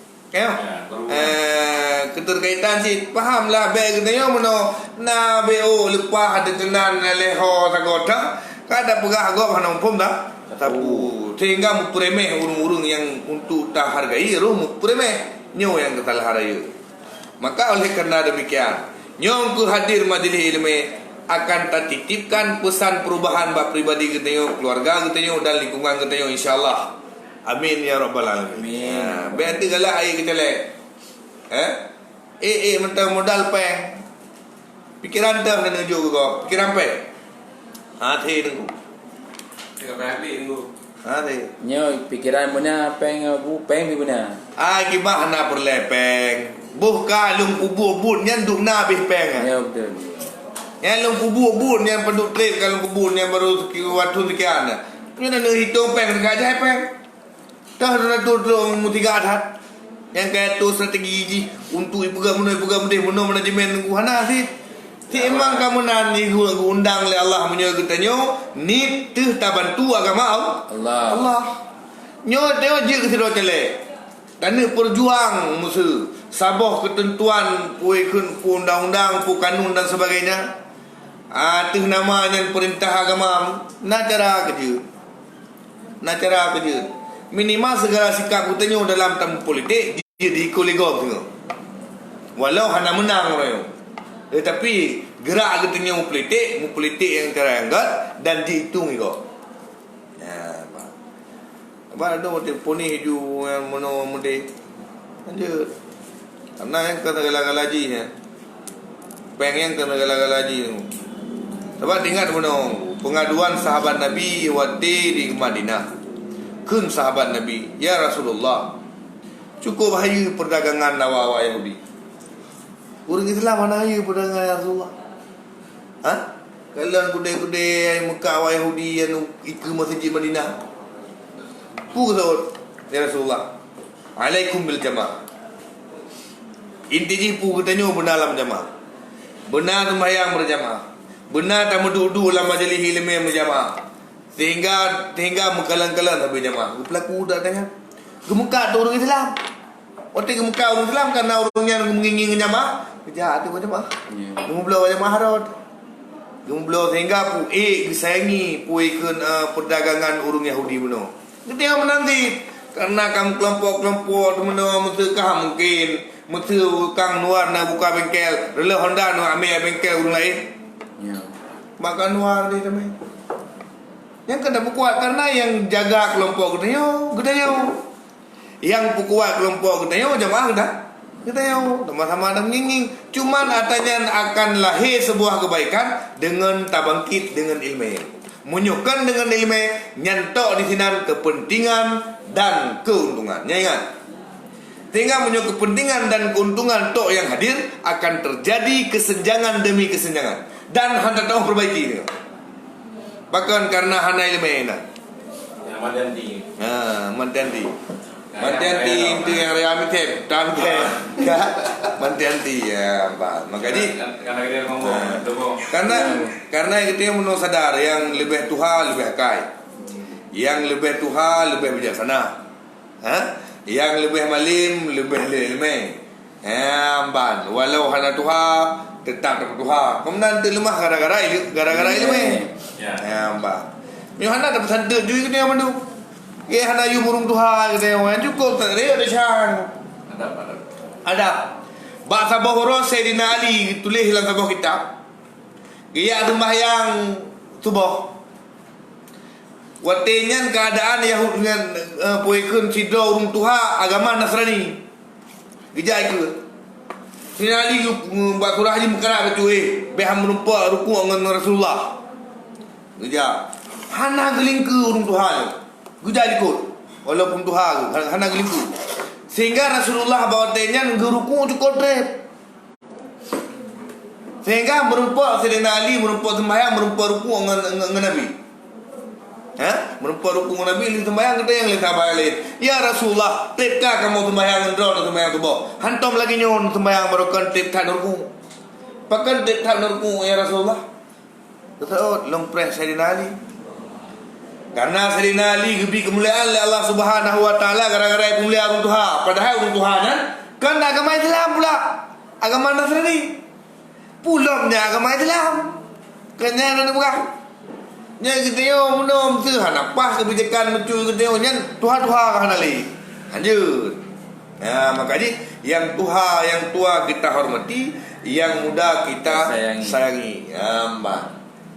Keterkaitan si fahamlah baik kita meno na bo lepas ada tenan leho sagota kada pegah agak hanampum dah tapu sehingga mupuremeh urung-urung yang untuk tak hargai roh mupuremeh nyo yang ketal haraya. Maka oleh kerana demikian nyo ku hadir majlis ilmu akan tatitipkan pesan perubahan bab pribadi kita keluarga kita dan lingkungan kita insyaallah. Amin ya rabbal alamin. Berarti kalau air kita lek. Mentang modal peng. Pikiran dah kena jo ko. Pikiran peng. Thi nunggu. Pikiran peng nunggu. Thi. Nyo pikiran mana peng bu peng bi mana. Gimana nak perlepeng. Buh kalung kubur bun yang duk na bih peng. Ya betul. Yang lung kubur bun yang penduk trade kalung kubur yang baru waktu sekian. Punya nak hitung peng dekat aja peng. Dah tu mutiga adat yang kaya tu strategi ji untuk ipuga manajemen kuhana sih. Emang kamu nani undang oleh Allah menyo getanyo ni teh ta bantu agama Allah. Nyo teo je ke sido tele. Tane perjuang musuh sabah ketentuan puikeun undang-undang pu kanun dan sebagainya. Teh namanya perintah agama na cara kerja. Minimal segala sikap kutanya dalam tamu politik dia diikut-ikut tengok. Walau hanya menang orang. Tetapi gerak kutanya mu politik yang terangkat dan dihitung ikut. Apa ada telefon ni hiju yang mono mude. Lanjut. Karena yang kata galak-galaji ya. Pengen kena galak-galaji. Sebab ingat mono pengaduan sahabat Nabi waktu di Madinah. Kun sahabat Nabi, ya Rasulullah, cukup bahaya perdagangan nawawa Yahudi. Orang Islam mana bahaya perdagangan ya Rasulullah? Kalau kudai-kudai Mekah wa Yahudi yang ikut masjid Madinah. Pukul ya Rasulullah. Alaikum bil jamaah. Intinya pukul tanya benar dalam jamaah. Benar sembahyang berjamaah. Benar tak duduk dalam majlis ilmu yang berjamaah. Sehingga mengkalang-kalang habis jamaah. Pelaku dah tanya. Gemuka tu orang Islam. Waktu gemuka orang Islam karena orangnya mengingin jamaah. Kejap tu jamaah. Gemublau jamaah harot. Gemublau sehingga disayangi puikan perdagangan orang Yahudi benar. Ketika menanti Karena kamu kelompok-kelompok mana kah mungkin kang nuar nak buka bengkel, rela Honda nak ambil bengkel orang lain. Ya. Maka nuar dia tamai. Yang kena kuat karena yang jaga kelompok kita yang kuat kelompok kita jamaah kita sama-sama ada menyinging. Cuman atanya akan lahir sebuah kebaikan dengan tabangkit dengan ilmu. Menyukan dengan ilmu nyantok di sinar kepentingan dan keuntungan. Ingat. Sehingga menyukai kepentingan dan keuntungan tok yang hadir akan terjadi kesenjangan demi kesenjangan dan hendak tahu perbaiki ini. Bahkan karena hana ilmu ini. Ya, Mandanti. Mandanti. Mandanti itu yang reami tep, Mandanti ya, Pak. Makanya Karena dia ngomong, karena kita menurut sadar yang lebih tuha lebih kai. Yang lebih tuha lebih bijaksana. Yang lebih malim lebih ilmu. Ban walau hana tuha tetap dapat tuha. Kemudian lemah gara-gara ilmu. Ya, Mbak. Yohana dapat santai juga dia mandu. Ye hana yu murung tuha gitu ya. Cukup tak ada syang. Ada. Bahasa Bohoro Sayyidina Ali tulis dalam sebuah kitab. Dia sembahyang subuh. Watenyan keadaan Yahudi dengan poikun sidra urung tuha agama Nasrani. Gejai ke. Sayyidina Ali buat surah haji mekara betul beham menumpah ruku dengan Rasulullah. Gejai. Hana geling ke urung tuha. Gujai ikut walaupun Tuhan hana gelingku sehingga Rasulullah bawa tenya ngeruku cukup trep sehingga merupa Sayyidina Ali merupa sembahyang merupa ruku dengan Nabi merupa ruku dengan Nabi li sembahyang kita yang li sembahyang lain ya Rasulullah trepkah kamu sembahyang ngendro sembahyang tubuh hantom lagi nyon sembahyang barukan trep tak ruku pakai trep tak ruku ya Rasulullah kata long press Sayyidina Ali. Karena Sayyidina Ali lebih kemuliaan oleh Allah Subhanahu wa taala gara-gara kemuliaan Tuhan. Padahal orang Tuhan kan agama Islam pula. Agama Nasrani. Pulangnya agama Islam. Kanya nak bukan. Nya kita yo menom tu pas kebijakan mecu kita yo nyan Tuhan-Tuhan kan ali. Lanjut. Ya, makanya yang tua kita hormati, yang muda kita sayangi. Ya, Mbak.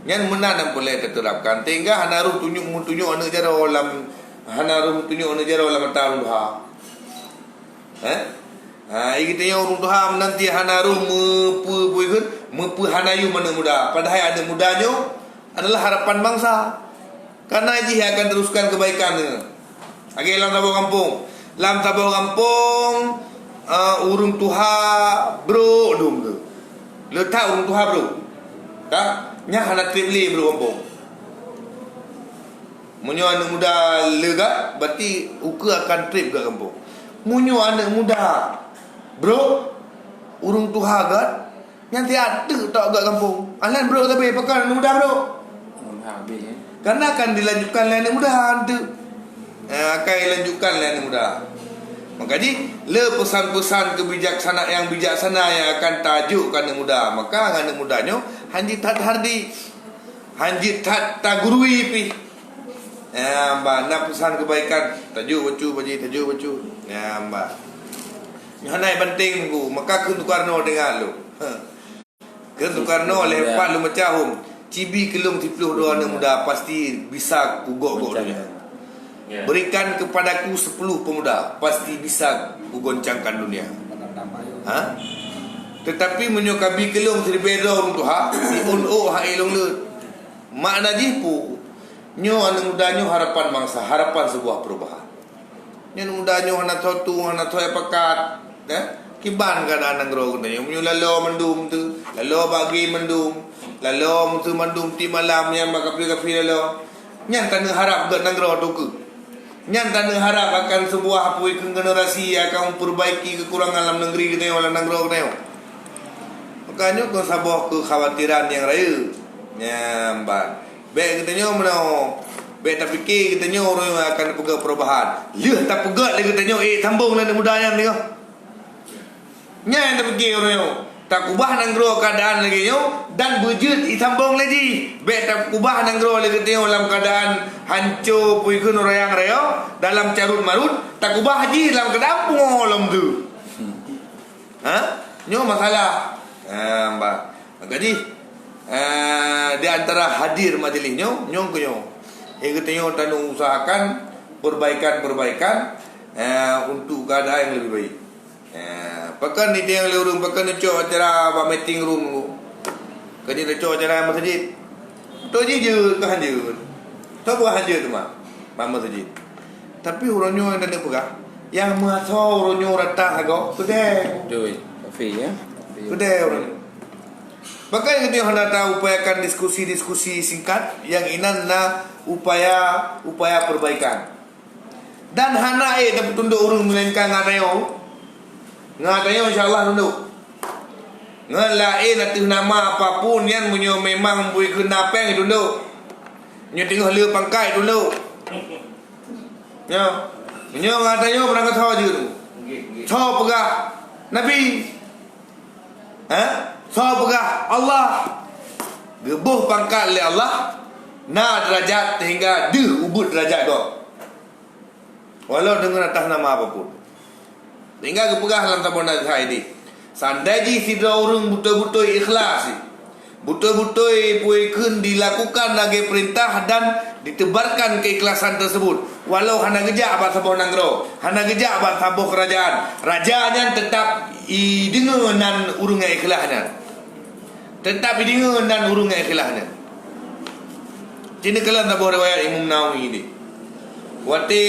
Yang menanam boleh diterapkan sehingga hanaruh tunjuk anu jara olam hanaruh tunjuk anu jara olam taruh ha kita yang urung tuha nanti hanaruh mepu hanayu mana muda padahal ada mudanya adalah harapan bangsa karena ini akan teruskan kebaikannya. Okey lam Sabah kampung urung tuha bro dum tu letak urung tuha bro tak nya hana trip li bro kampung. Munyo anak muda lega berarti uka akan trip ke kampung. Munyo anak muda bro urung tuha gat nanti ada tak kat kampung. Alan bro tapi pakai anak muda bro. Habis Karena akan dilanjutkan oleh anak muda tu. Akan dilanjutkan oleh anak muda. Makanya le pesan-pesan kebijaksanaan yang bijaksana yang akan tajukkan anak muda. Maka anak mudanya hanji tat hardi, hanji tat tagurui pi. Mbak nak pesan kebaikan tajuk bacu. Mbak. Hanai penting ku, maka kun Soekarno dengar lu. Kun Soekarno lepas lu macam cibi kelung 72 anak muda pasti bisa kugok dunia. Berikan kepadaku 10 pemuda pasti bisa kugoncangkan dunia. Tetapi menyokabi kelung berbeza orang tuha si uno ha ilung le. Makna jipu nyo anak muda nyo harapan bangsa, harapan sebuah perubahan. Nyo muda nyo hana totu hana toy pakat, kiban kada anang ro nyo menyo lalo mendum tu, lalo bagi mendum, lalo tu mendum ti malam yang makapi-kapi lalo. Nyan tanah harap gak nang ro tu ke. Nyan tanah harap akan sebuah apui generasi akan memperbaiki kekurangan dalam negeri kita yang nang ro kita. Makanya kau sabah kekhawatiran yang raya. Nyamban. Baik kita nyo menau. Baik tak fikir kita nyo orang yang akan pegang perubahan. Leh tak pegang lagi kita nyo sambung dengan muda yang ni. Nya tak fikir orang yo. tak kubah nanggro keadaan lagi nyo dan bujut isambung lagi bet tak kubah nanggro lagi tengok dalam keadaan hancur puikun orang raya dalam carut marut tak kubah haji dalam keadaan pengolom tu nyo masalah mbak jadi di antara hadir majlis nyo kenyo yang tengok dan usahakan perbaikan untuk keadaan yang lebih baik. Pakan ni dia yang lurung pakan ni cok acara ba meeting room tu. Kani dia cok acara masjid. Tu je kan je. Tu bukan je tu mah. Masjid. Tapi orangnya yang nak pegang yang masa orangnya rata agak kedai. Doi. Kafe ya. Kedai orang. Pakai yang kita hendak upayakan diskusi-diskusi singkat yang inan na upaya perbaikan. Dan hana dapat tunduk urung melainkan ngatayo. Ngatayo insya-Allah tunduk. Ngelain atau nama apapun yang menyo memang bui kenapeng tunduk. Nyo tengah leu pangkai tunduk. Nyo ngatayo berangkat tho je tu. Tho pegah Nabi. Tho pegah Allah. Gebuh pangkat oleh Allah. Na derajat hingga ubud derajat kau. Walau dengan atas nama apapun. Hingga kepegah dalam tabun nazar ini. Sandaji sidra urung betul-betul ikhlas. Betul-betul puikun dilakukan lagi perintah dan ditebarkan keikhlasan tersebut. Walau hana gejak abad sabuh nanggro, hana gejak abad sabuh kerajaan. Rajanya tetap idengenan urung ikhlasnya. Tetap idengenan urung ikhlasnya. Cina kalian tabuh riwayat Imam Nawawi ini. Wati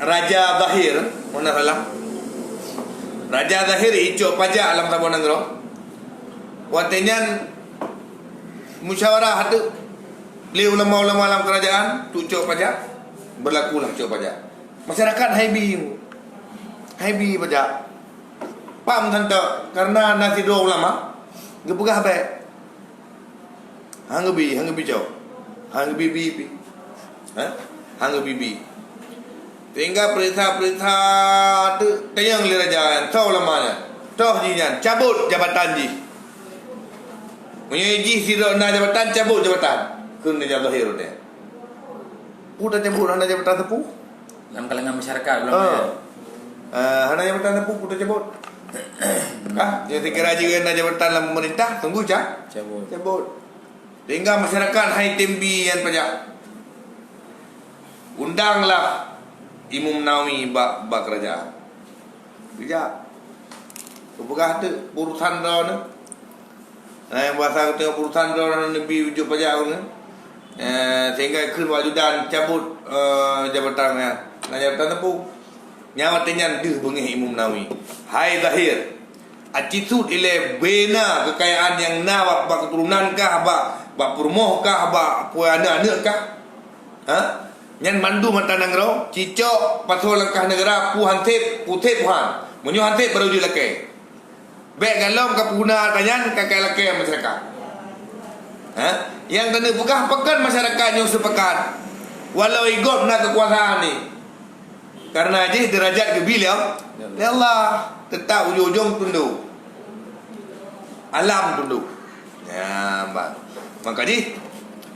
Raja Zahir, mana salah? Raja Zahir icok pajak alam Sabon Nanggro. Watinyan musyawarah hatu li ulama-ulama alam kerajaan tu cok pajak berlakulah cok pajak. Masyarakat haibi pajak. Pam tante karena nasi dua ulama gepegah baik. Hanggebi cok. Hanggebi bi. Hanggebi. Sehingga perintah-perintah tu tayang li raja tahu lamanya. Tahu jinya cabut jabatan ji. Menyeji sira na jabatan cabut jabatan. Kun ni Zahir dia. Udah cabut hana jabatan tepu. Dalam kalangan masyarakat belum. Hana jabatan tepu udah cabut. Jadi kira juga na jabatan dalam pemerintah tunggu cabut. Sehingga masyarakat hai tembi yang pajak. Undanglah Imam Nawawi bak kerajaan. Bijak. Kepegah tu urusan dah ni. Yang bahasa kita urusan dah Nabi wujud pajak ni. Sehingga keun wajudan cabut jabatannya. Nah jabatan tepu. Nyawa tenyan deh bengih Imam Nawawi. Hai Zahir. Attitude ile bena kekayaan yang na bak keturunan kah bak permoh kah bak puana-anak kah? Nyan mandu mata nanggro cicok pasal langkah negara pu hantip putih puhan menyo hantip baru dilake bek galom ka puna tanyan kakak lake masyarakat yang tanda pegah pekan masyarakat yang sepekan walau igop nak kekuasaan ni karena je derajat gebil ya Allah tetap ujung-ujung tunduk alam tunduk ya maka di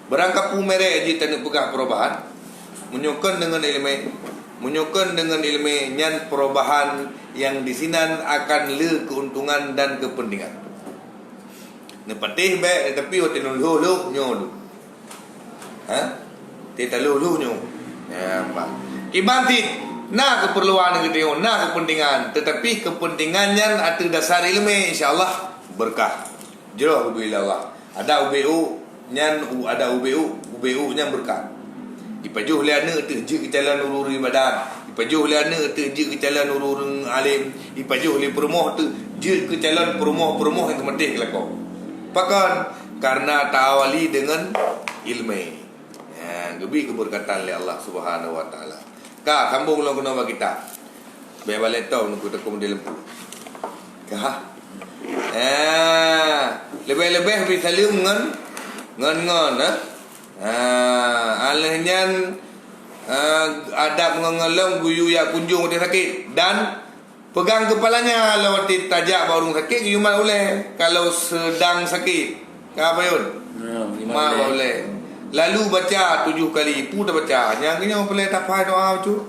berangkat pu merek je tanda pegah perubahan menyokong dengan ilmu nyan perubahan yang di sinan akan le keuntungan dan kepentingan. Nepatih baik tapi waktu nuluh nyolu. Tita luluh nyu. Ya, Pak. Kibantit na keperluan gitu na kepentingan tetapi kepentingannya atau dasar ilmu insyaallah berkah. Jero bila Allah. Ada UBU nyan ada UBU nyan berkah. Ipajuh liana tu je ke jalan ururi badan. Ipajuh liana tu je ke jalan ururi alim. Ipajuh li perumoh tu je ke jalan perumoh yang kemetih kelakau. Pakan karena ta'awali dengan ilmu. Ya, gebi keberkatan oleh Allah Subhanahu wa taala. Ka sambung lo kena bagi kita. Biar balik tau nak kita kemudian lempu. Ka. Lebih-lebih bisa lium ngan alahnya adab mengelong guyu ya kunjung dia sakit dan Pegang kepalanya. Kalau tajak baru sakit, Yumat boleh. Kalau sedang sakit, apa yun? Mak boleh. Lalu baca 7 kali. Pu dah baca. Yang kena boleh tak faham doa tu.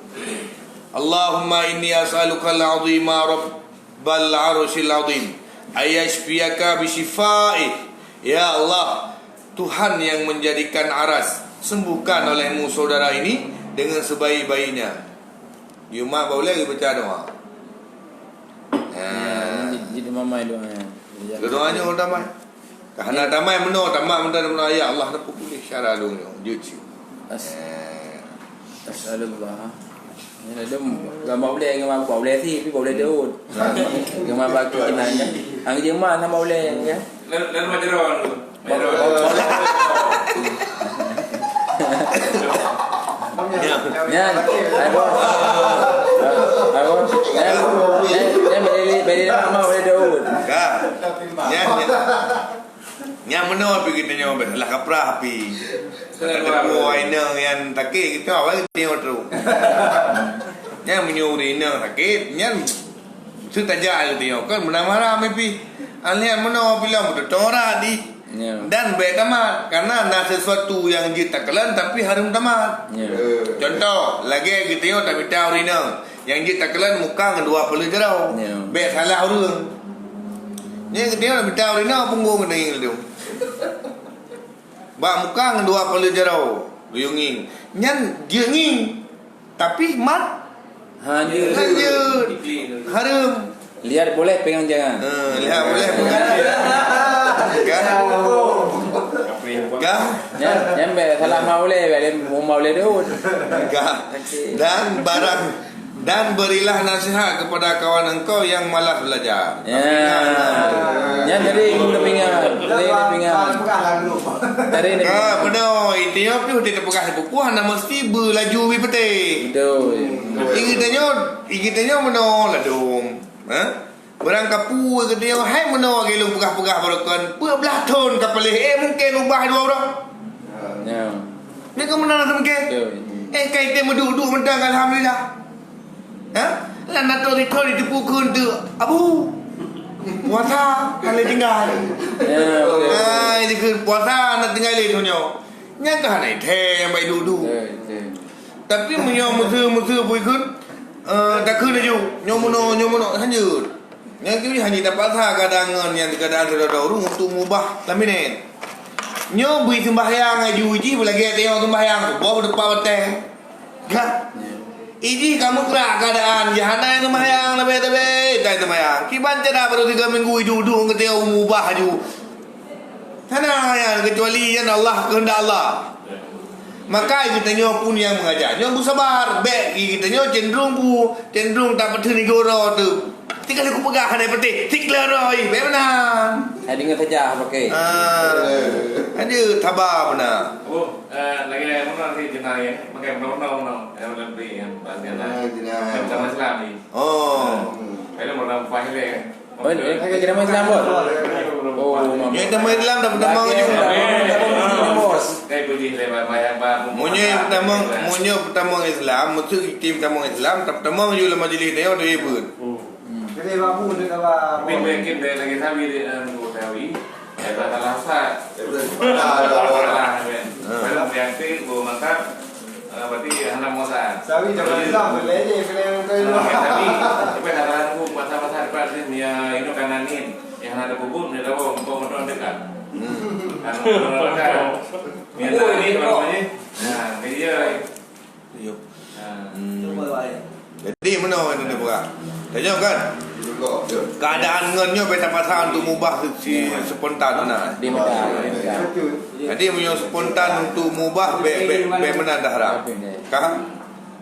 Allahumma inni as'aluka al-'azima rabbal 'arsyil 'azim ayashfiyaka bi syifa'ik. Ya Allah, Tuhan yang menjadikan aras, sembuhkan olehmu saudara ini dengan sebaik-baiknya. Yumat boleh baca doa. Jadi mamai doanya. Doanya orang damai. Kerana damai menor, tamat benda ya Allah dapat pulih syara lu juju. Asalullah. Ini ada gambar boleh gambar boleh sih, tapi boleh daun. Gambar bagi kinanya. Ang jema nama boleh ya. Dan majeron tu. Ya, beri nama boleh daun. Yang menor pergi tanya lah kaprah api. Ada buah ina yang takik kita awak tengok tu. Yang menyuri ina takik, yang sutajak tu tengok kan marah-marah mepi. Alian menor bila betul tora di. Dan baik tamat karena ada sesuatu yang kita kelan tapi harum tamat. Contoh, lagi kita tengok tak tahu rina. Yang kita kelan muka dengan 2 jerau. Baik salah orang. Yang kita tengok tak tahu rina punggung kena tu. Bak muka dengan 2 jerau. Yunging. Nyan dia nging. Tapi mat Lanjut. Harum. Lihat boleh pegang jangan. Lihat boleh pegang. Gah. Yang salah mau boleh, mau boleh daun. Gah. Dan barang dan berilah nasihat kepada kawan engkau yang malas belajar. Yang dari udah pingat, dari ini. Benar. Itu pun dia terpekas pupuan nama mesti berlaju bi pete. Betul. Ingitanya benar lah dong. Berang kapu dia hai benar gelung pegah-pegah barakan. Belah tahun kapal mungkin ubah 2 orang. Ya. Ni kau benar mungkin. Kai temu duduk mentang alhamdulillah. Lah nak tahu di pukul tu. Abu. Puasa kalau tinggal. Ini ke puasa nak tinggal itu nyo. Nya ka nai the yang baik duduk. Tapi menyo musuh pun ikut. Tak kena ju. Nyomono hanjut. Yang kini hanya dapat kadangan yang keadaan sudah dorong untuk mubah laminen. Nyo bui sembahyang aju ji lagi tengok sembahyang bawa depan betul. Kan? Iji kamu kerak keadaan jahana yang sembahyang lebih tak sembahyang. Kiban cerah baru 3 minggu duduk ketika mubah aju. Sana yang kecuali yang Allah kehendak Allah. Maka kita nyo pun yang mengajar. Nyo bersabar. Baik kita nyo cenderung tak betul ni goro tu. Tinggal aku pegang handai peti. Tikla roi. Baik benar. Ada ingat saja pakai. Ada tabah benar. Lagi mana sih jenah ya? Pakai menang. Yang lebih yang bagian sama Islam ni. Kalau menang fahil ya. Oh, ini pakai jenama Islam bos. Oh, Yang nama Islam dah pertama juga. Kayak begini lebar bayar bar. Munyo pertama Islam, musuh tim pertama Islam, pertama juga majlis dia ada ibun. Jadi babu ni kalau Mungkin dia lagi sabi dia tawi. Ada alasan. Kalau berarti gua makan berarti hendak mosa. sawi jangan Islam boleh je Tapi katakan aku masa-masa depan ni ini kananin yang ada bubur ni tahu untuk motor dekat. Kan. Ini namanya. Nah, dia. Jadi mana dia buat? Tanya kan? Keadaan ngenyo beta pasal untuk mubah si spontan mana? di Mekah. Jadi punya spontan untuk mubah be mana dah harap. Kah?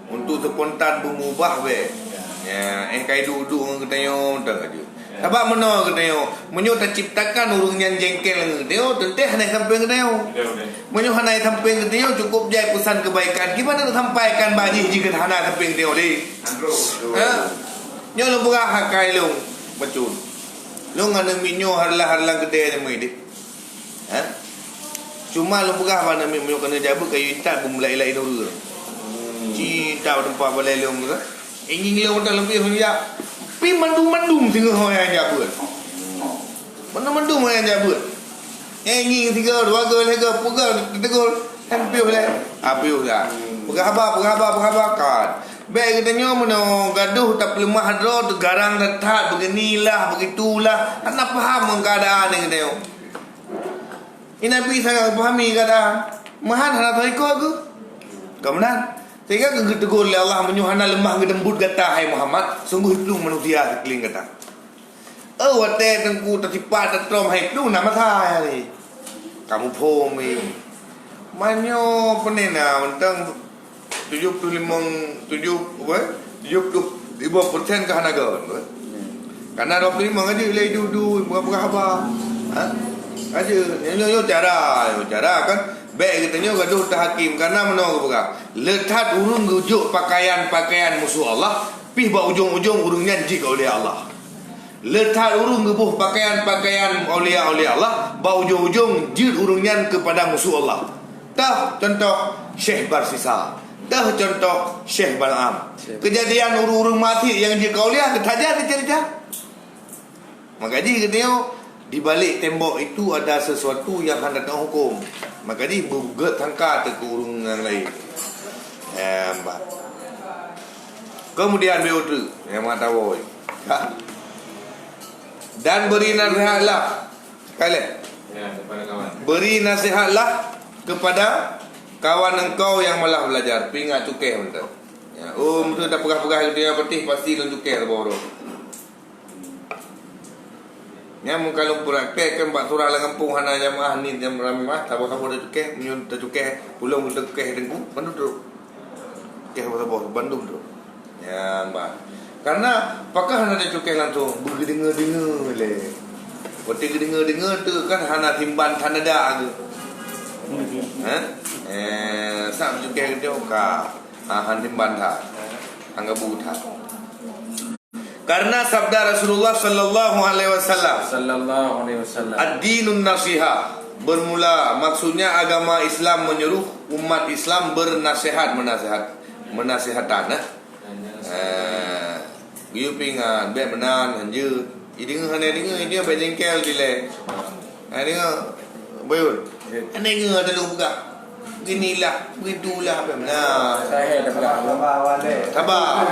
Untuk spontan bermubah be. Ya, kai duduk ketanyo dah aja. Sebab mana ketanyo? Menyo terciptakan urung yang jengkel ketanyo, tenteh hanai samping ketanyo. Menyo hanai samping ketanyo cukup jai pesan kebaikan. Gimana nak sampaikan bagi jika hanai samping ketanyo di? Nyo lu berah hakai lu betul. Lu ngana minyo harlah gede ni di. Cuma lu berah mana minyo kena jabu kayu intan pun mulai dulu. Cinta tempat balai lu ke? Ingin lu dah lebih hunyak. Pi mandum tengah orang jabut. Mandum orang jabut. Nging tiga dua gol lega pegal tegol hampir le. Apiu dah. Penghabar kan. Baik katanya meno gaduh tak lemah dro tu garang retat beginilah begitulah. Anak faham keadaan ni katanya. Ini Nabi sangat fahami keadaan. Mahan hana taiko aku. Kemudian sehingga kegetegol oleh Allah menyuhana lemah gedembut kata hai Muhammad sungguh itu manusia sekeliling kata. Wate tengku tertipat tertrom hai itu nama saya ni. Kamu pomi. Manyo penena mentang 75% ke hanaga. Karena 25 aja lay du berapa. Ha? Aja nyo cara kan. Baik katanya gaduh hakim karena menang apa? Letat urung gujuk pakaian musuh Allah, pih ba ujung-ujung urung nyanji ke oleh Allah. Letat urung gebuh pakaian aulia Allah, ba ujung-ujung jid urung nyan kepada musuh Allah. Tah contoh Syekh Barsisa. Dah contoh Syekh Bal'am. Kejadian urung-urung mati yang dia kauliah ketaja dia. Maka dia katanya di balik tembok itu ada sesuatu yang hendak hukum. Maka dia bergugat tangka ke urung yang lain. Kemudian beotu yang mengatakan dan beri nasihatlah kalian. Ya, kepada kawan. Beri nasihatlah kepada kawan engkau yang malah belajar. Pingat cukeh mentah. Ya, betul dah pegah-pegah dia petih pasti lu cukeh boro. Nya mun kalau praktek kan bak surah la kampung hana jamaah ni jam ramai mah tak apa dah cukeh menyun tak cukeh pulang untuk cukeh dengku bandu tu. Cukeh apa Bandung tu. Ya, mbak. Karena pakah hana ada cukeh langsung berdengar-dengar le. Waktu dengar-dengar tu kan hana timban tanada tu. Sam cukeh dia ka. Han timban tha. Angga buta. Karena sabda Rasulullah sallallahu alaihi wasallam ad-dinun nasiha bermula maksudnya agama Islam menyuruh umat Islam menasihatan biu pingan be menan hanjeu idinga dia bejengkel dile adinga bayun anenga dalu buka inilah begitulah benar Saya dah pegang sabar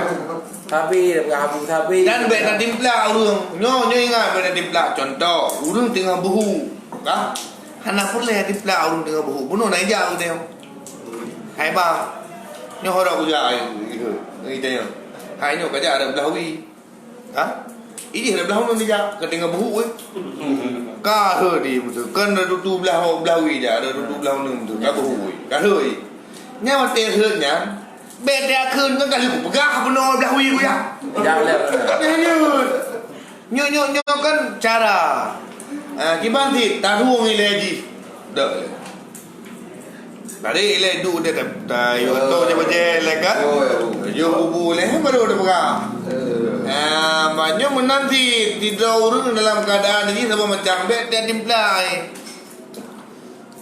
tapi dah pegang tapi dan baik nak timplah urang nyo ingat baik nak timplah contoh urang tengah buhu kah hana puleh timplah urang tengah buhu bunuh nak jauh dia hai ba nyo hora ku ja ai tanya hai nyo kaja ada belawi ha ini ada belahu ni ja ke tengah buhu ka he di betul kan ada tu belawi ja ada tu belahu ni betul ka buhu ka he nya mate he nya beda keun kan kali ku pegah benar belawi ku ya nyo kan cara kibanti taruang ile ji dak tadi ile du de ta yo to je baje le ka yo bubu le baru de pegah banyak menanti tidak urung dalam keadaan ini sebab macam bet dia dimplai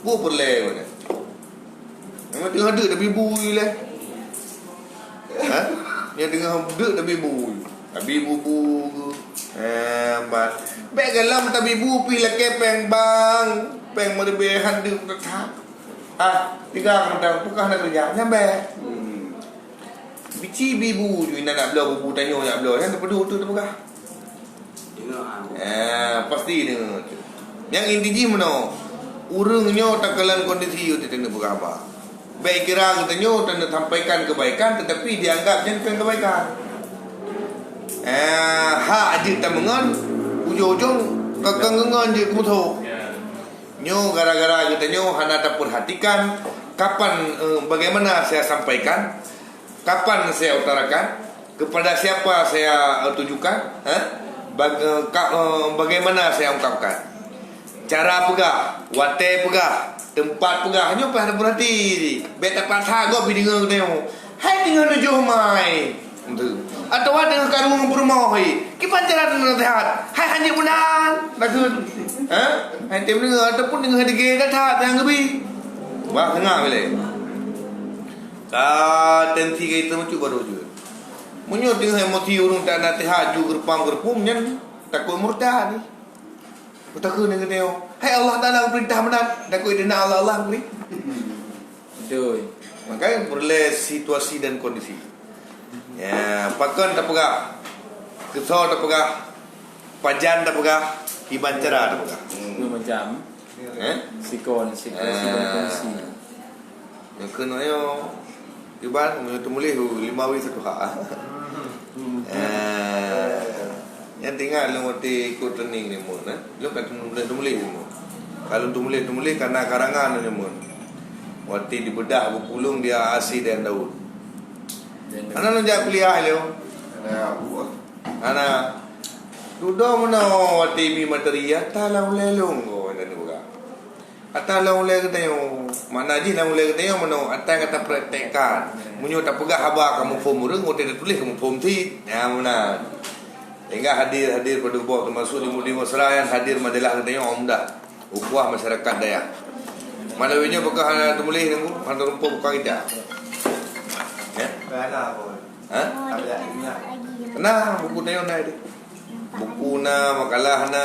bu perle mana memang tengah duduk tapi bui lah dia tengah duduk tapi bui tapi bubu bet galam tapi bu pi lah kepeng bang peng merbehan di tetap tiga mentang pukah nak kerja nyampe bici bibu ju nak belah bubu tanya nak belah kan terpedu tu terpegah pasti ni yang inti mana urungnya takalan kondisi itu tanda berapa baik kira katanya tanda sampaikan kebaikan tetapi dianggap jangan kebaikan hak aja temengan ujung-ujung kekengengan je kemutu nyo gara-gara katanya hana tak perhatikan kapan bagaimana saya sampaikan kapan saya utarakan kepada siapa saya tujukan bagaimana saya ungkapkan cara pegah wate pegah tempat pegah hanya pada berhati beta patah go bidinga temu hai tinggal nujuh mai atau ada karung bermohi kipan cara nasihat hai hanya bulan nakun hai tem dengar ataupun dengar dige kata yang gebi wah dengar boleh tensi kita macam baru je Munyo tengah moti urung tak nak haju gerpam nyen takut murtad ni. Takut dengan dia. Hai Allah Taala perintah menang, takut dia nak Allah beri. Betul. Makanya perlu situasi dan kondisi. Ya, pakon tak pegah. Kesor tak pegah. Pajan tak pegah. Ibancara tak pegah. Dua macam. Sikon kondisi. Yang kena yo. Iban mu tumulih 5 wis 1 hak. Yang tinggal lu mesti ikut training ni mun lu kan tumulih mu. Kalau tumulih karena karangan ni mun. Waktu dibedah berpulung dia asi dan daun. Ana nak jak kuliah leo. Ana duduk mana waktu mi materi atalau lelong go dan juga. Atalau le kita yo mana ji nak le kita yo mana atai kata praktekkan. Munyo tak pegah haba kamu form urang ngote tulis kamu form ti. Ya mana. Hingga hadir pada bawah termasuk di Musrayan hadir madalah kita yo omdah. Ukhuwah masyarakat Dayak. Malawinya apakah anda tumulih nunggu anda rumput bukan kita? Ya? Kena pun. Ha? Ada ingat. Kena buku tayo na ini. Buku na makalah na.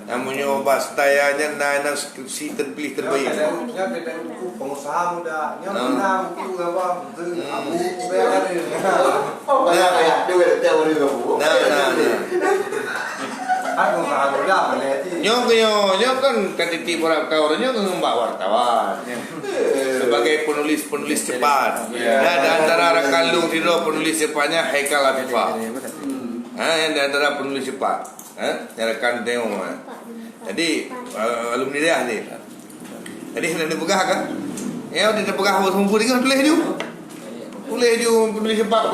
Namunyo bastayanya na skripsi terpilih terbaik. Nya kita buku pengusaha muda. Nya kena buku apa? Abu bayar ni. Nah. Aku usaha muda boleh. Nyo kan katiti para kawan nyo ngembak wartawan. Sebagai penulis cepat. Dan antara rakalung tido penulis cepatnya Haikal Latifah. Yang di antara penulis cepat. Yang rekan tengok. Jadi alumni dia ni. Jadi hendak dipegah kan? Ya dia pegah awak semua dia tulis ju. Tulis ju penulis cepat.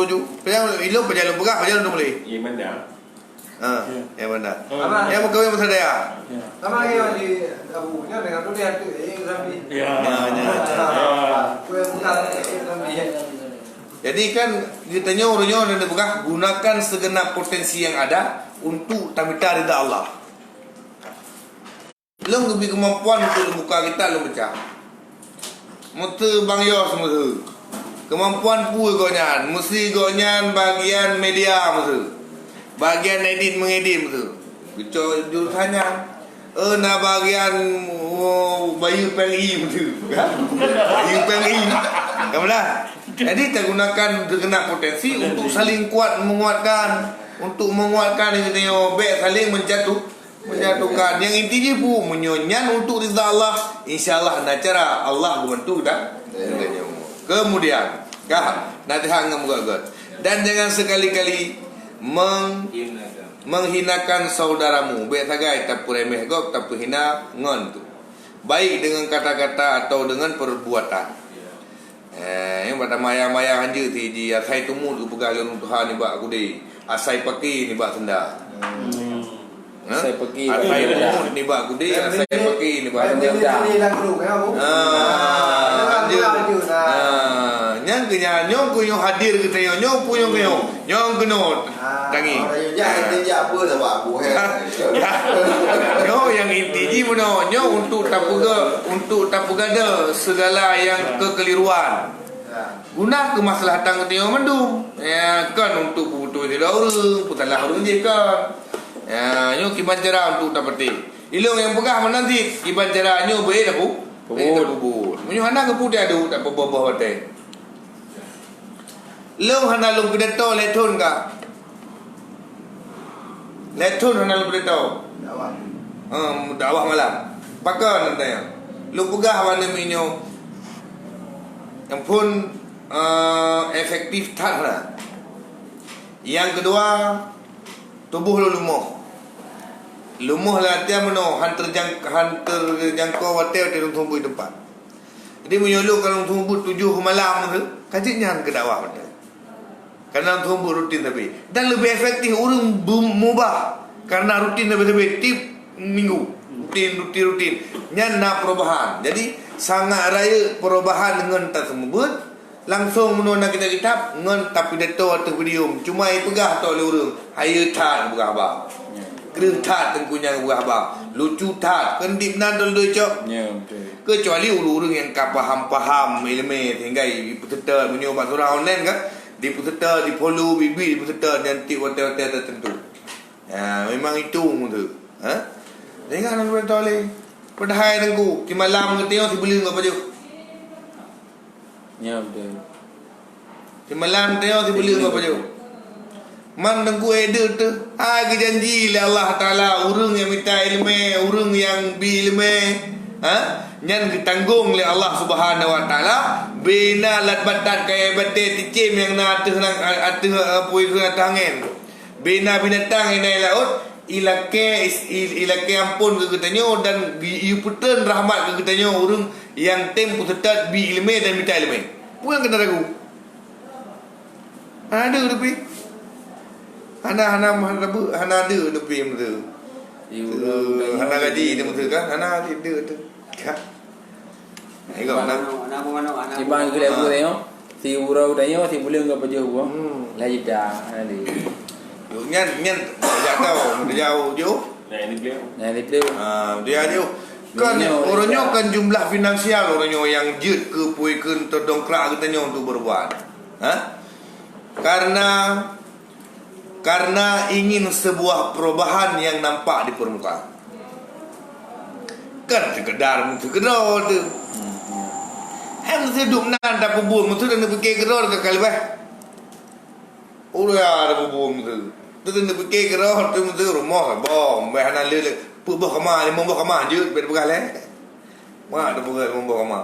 Ju. Yang ilo berjalan pegah berjalan tu boleh. Iya benar. Yang mana? Yang berkawin masa daya. Sama yang di Abu nya dengan tu dia tu Rambi. Ya. Jadi kan ditanya orangnya dan dibuka gunakan segenap potensi yang ada untuk tamita ridha Allah. Long lebih kemampuan untuk membuka kita long pecah. Mutu bang yo semua tu. Kemampuan pu gonyan, mesti gonyan bagian media mesti. Bagian edit mengedit betul. Bicara jurusannya. Na bagian Bayu PLI betul. Bayu PLI. Kamulah. Jadi kita gunakan segenap potensi untuk saling kuat menguatkan, untuk menguatkan ini tengok baik saling menjatuhkan. Yang intinya bu menyonyan untuk ridha Allah. Insyaallah nak cara Allah membantu dah. Kemudian, nanti hang ngam dan jangan sekali-kali menghinakan saudaramu. Baik sagai tapu remeh gok tapu hina ngon tu. Baik dengan kata-kata atau dengan perbuatan. Yang pada maya-maya hanja ti di asai tumut ku pegalon Tuhan ni bak aku di. Asai paki ni bak senda. Asai paki asai tumut ni bak aku di, asai paki ni bak senda. Ini dah keruh ya bu. Nyang kenya nyong ku yo hadir kita yo nyong pu yo nyong keno tangi. Ya intinya apa dah buat aku Yo yang inti mono nyo untuk tapugada segala yang kekeliruan. Guna kemaslahatan kita yo mendung. Ya kan untuk putu tidak urang, putalah urang je kan. Ya nyo kiban cara untuk dapati. Ilong yang pegah menanti kiban cara nyo bae dah bu. Bubur. Munyo hana ke putih ada tak boboh hotel. Long hana long kedato letun ka. Letun hana long kedato. Dakwah malam. Pakar nantanya. Lu pegah mana minyo. Yang pun efektif tak lah. Yang kedua tubuh lu lumuh. Lumuh lah dia meno hantar jangkau hotel di tumbuh tempat. Jadi menyolok kalau tumbuh 7 malam tu, kajiknya ke dakwah hotel. Karena tumbuh rutin tapi dan lebih efektif urang mubah karena rutin lebih tip minggu rutin nyana perubahan. Jadi sangat raya perubahan dengan tak semut langsung menona kita kitab ngan tapi deto atau video cuma ai pegah tok le urang hayu tat buah ba kreuh tat tengkunya buah ba lucu tat kendip nan dol cok ya betul. Kecuali urang yang kapaham ilmu hingga betul menyoba surah online kan di peserta, di polo, bibi, di peserta nanti hotel-hotel tertentu. Memang itu tu. Jangan nak beritahu leh. Padahal nengku, di malam kita tengok si beli apa je. Ya betul. Di malam tengok si beli apa je. Man nengku ada tu. Ke janji lah Allah Taala urang yang minta ilmu, urang yang bi ilmu. Nyan ditanggung oleh Allah Subhanahu Wa Taala bina lat batat kaya batai ticim yang na atas puai ke atas angin. Bina binatang yang naik laut ilake ampun ke katanya dan iu putern rahmat ke katanya urang yang tempu tetap bi ilmu dan minta ilmu. Puang kena ragu. Ada depi. Hana ada depi mtu. Hana gaji dia mtu kan? Hana ada tu. Kan? Ibang ke lebu tengok. Si urau tanya si boleh enggak baju gua. Lagi dah ali. Nyan dia tahu dia jauh. Nah ini beliau. Nah itu. Dia jauh. Kan orangnya kan jumlah finansial orangnya yang jet ke puikan terdongkrak katanya untuk berbuat. Karena ingin sebuah perubahan yang nampak di permukaan. Kan sekedar tu. Hem hidup nan dah pebun tu dan fikir geror ke kalbah. Udah ada pebun tu. Tu dan fikir geror tu rumah bom, bahana le pebah kama, limong kama je ber begal Wah, ada begal limong kama.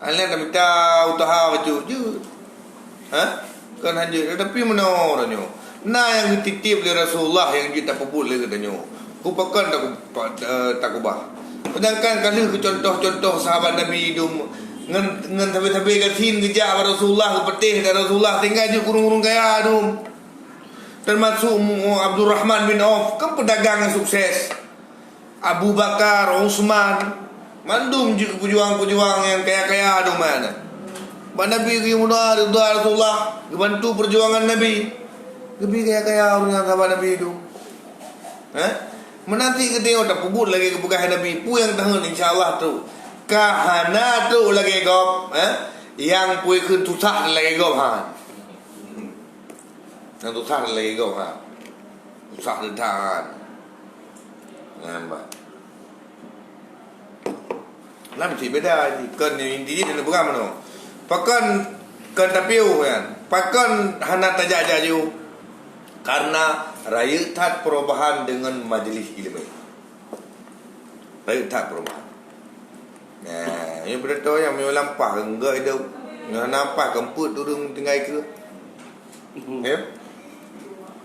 Alah dah minta usaha baju je. Kan haji tapi menoranya. Yang dititip oleh Rasulullah yang kita pebut le katanya. Kupakan tak kubah. Sedangkan kalau ke contoh-contoh sahabat Nabi hidup ngan tabe-tabe gatin gejak Rasulullah ke petih dan Rasulullah tinggal je kurung-kurung kaya adum. Termasuk Abdul Rahman bin Auf kan pedagang yang sukses. Abu Bakar, Utsman, mandum je pejuang-pejuang yang kaya-kaya adum mana. Nabi ke muda Rasulullah bantu perjuangan Nabi. Lebih kaya-kaya orang yang sahabat Nabi itu. Menanti kita tengok dah pebut lagi kebukahan Nabi. Pu yang tahan insya-Allah tu. Kahana tu lagi gop, yang pui kun tusah lagi gop Yang tusah lagi gop Tusah detan. Nampak. Lah mesti beda ni. Kan inti ni bukan mana. Pakan kan tapiu kan. Pakan hana tajak jaju. Karena raya tak perubahan dengan majlis ilmu. Raya tak perubahan. Ini berita yang memang lampah enggak itu. Yang nampak kemput turun tinggal ke. Ya.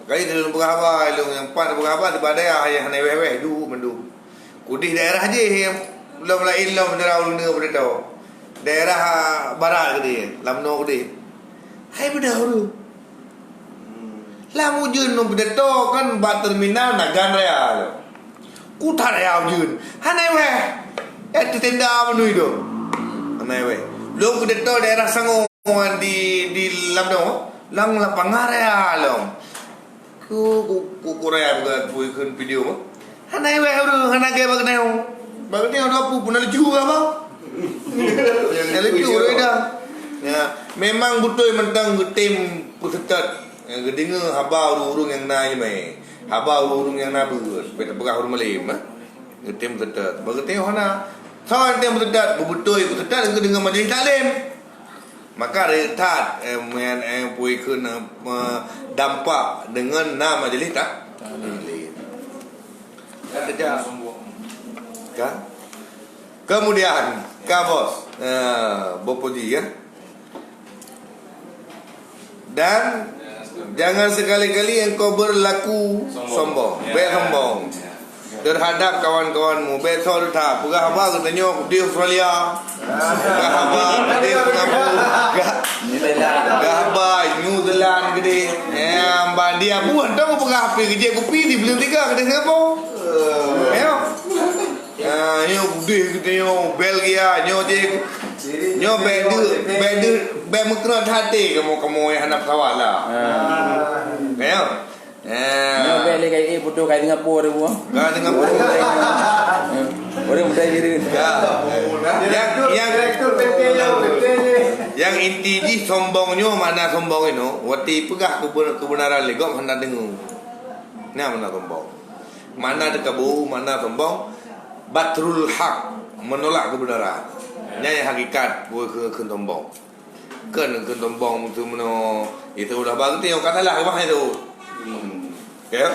Kali dalam berapa yang empat berapa daripada ayah naik dulu mendu. Kudih daerah je yang belum lain belum daerah ulun berita. Daerah barat ke dia, Lamno ke dia. Hai berdahulu. Lah mujun no bedato kan ba terminal nagan raya. Ku tar raya mujun. Hanai weh. Tenda menu itu. Hanai weh. Lo bedato daerah Sango di Lamno, lang lapangan raya long. Ku raya buat buikan video. Hanai weh uru hanai ke bagneu. Bagneu apa pun lucu apa? Yang lucu dah. Ya, memang betul mentang tim peserta yang kedengar haba urung yang naik mai. Haba urung yang nabus. Beta pegah urung malim tim peserta. Bagi tengok hana. Sawan tim peserta betul peserta dengan majlis taklim. Maka retat pui kena dampak dengan nama majlis taklim. Kata kan? Kemudian bos Bopoji ya. Dan jangan sekali-kali engkau berlaku sombong. Sombong terhadap kawan-kawanmu. Besok tak pegah apa katanya di Australia. Pegah apa di Singapura. Pegah apa New Zealand gede. Mbak dia buat tahu pegah apa kerja kopi di Belum Tiga ke Singapura. Nyo gede katanya Belgia nyo je. Nyo be mukna hati kamu yang hendak sawat lah. Ya. Nyo be le kai foto kai Singapura dia buang. Kai Singapura. Orang muda diri. Yang inti di sombongnya mana sombong itu? Wati pegah kebenaran legok hendak dengar. Ni mana sombong? Mana dekabu, mana sombong? Batrul hak, menolak kebenaran. Ni hakikat ke sombong. Kan sombong itu meno itu udah bangti yang katalah apa itu. Ya.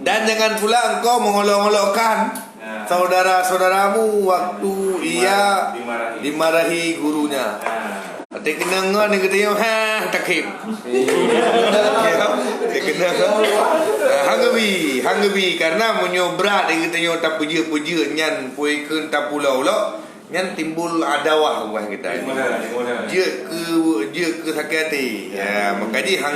Dan jangan pula engkau mengolok-olokkan saudara-saudaramu waktu ia dimarahi gurunya. Ada kenangan yang kita yang takib. Hanggebi karena menyobrak dia kita yang tak puja-puja nyan puikeun tak pulau lo nyan timbul adawah buat kita. Dia ke sakit hati. Ya, makanya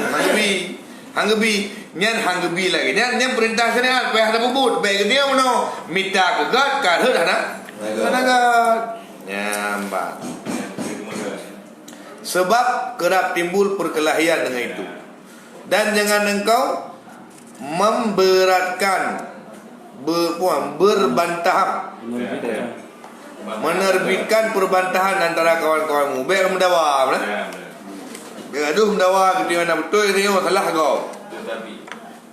hanggebi nyan hanggebi lagi. Nyan perintah syariat payah ada bubut. Baik dia mana minta ke gad ka heuh dah. Kanagat. Nyambat. Sebab kerap timbul perkelahian dengan itu. Dan jangan engkau memberatkan berbantahan, menerbitkan perbantahan antara kawan-kawanmu. Biar mendawa, aduh mendawa gitu mana betul itu salah kau.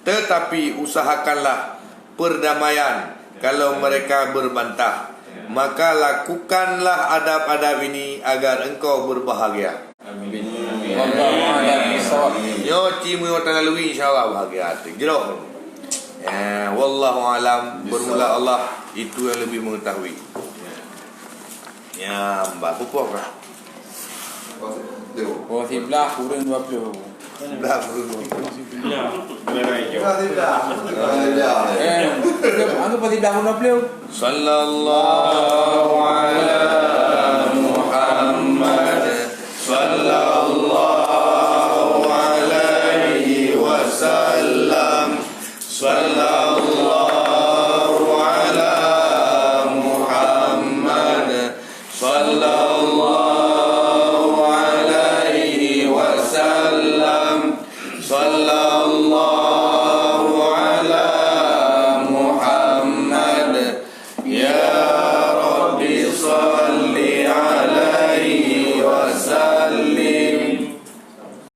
Tetapi usahakanlah perdamaian kalau mereka berbantah. Maka lakukanlah adab-adab ini agar engkau berbahagia. Amin. Yo cimu terlalui insyaallah bahagia hati. Jero. Wallahu alam, bermula Allah itu yang lebih mengetahui. Ya, mbak pupuk lah. Oh, 11 kurang 20. Dah berumur. Anu pasti dah 20. Sallallahu alaihi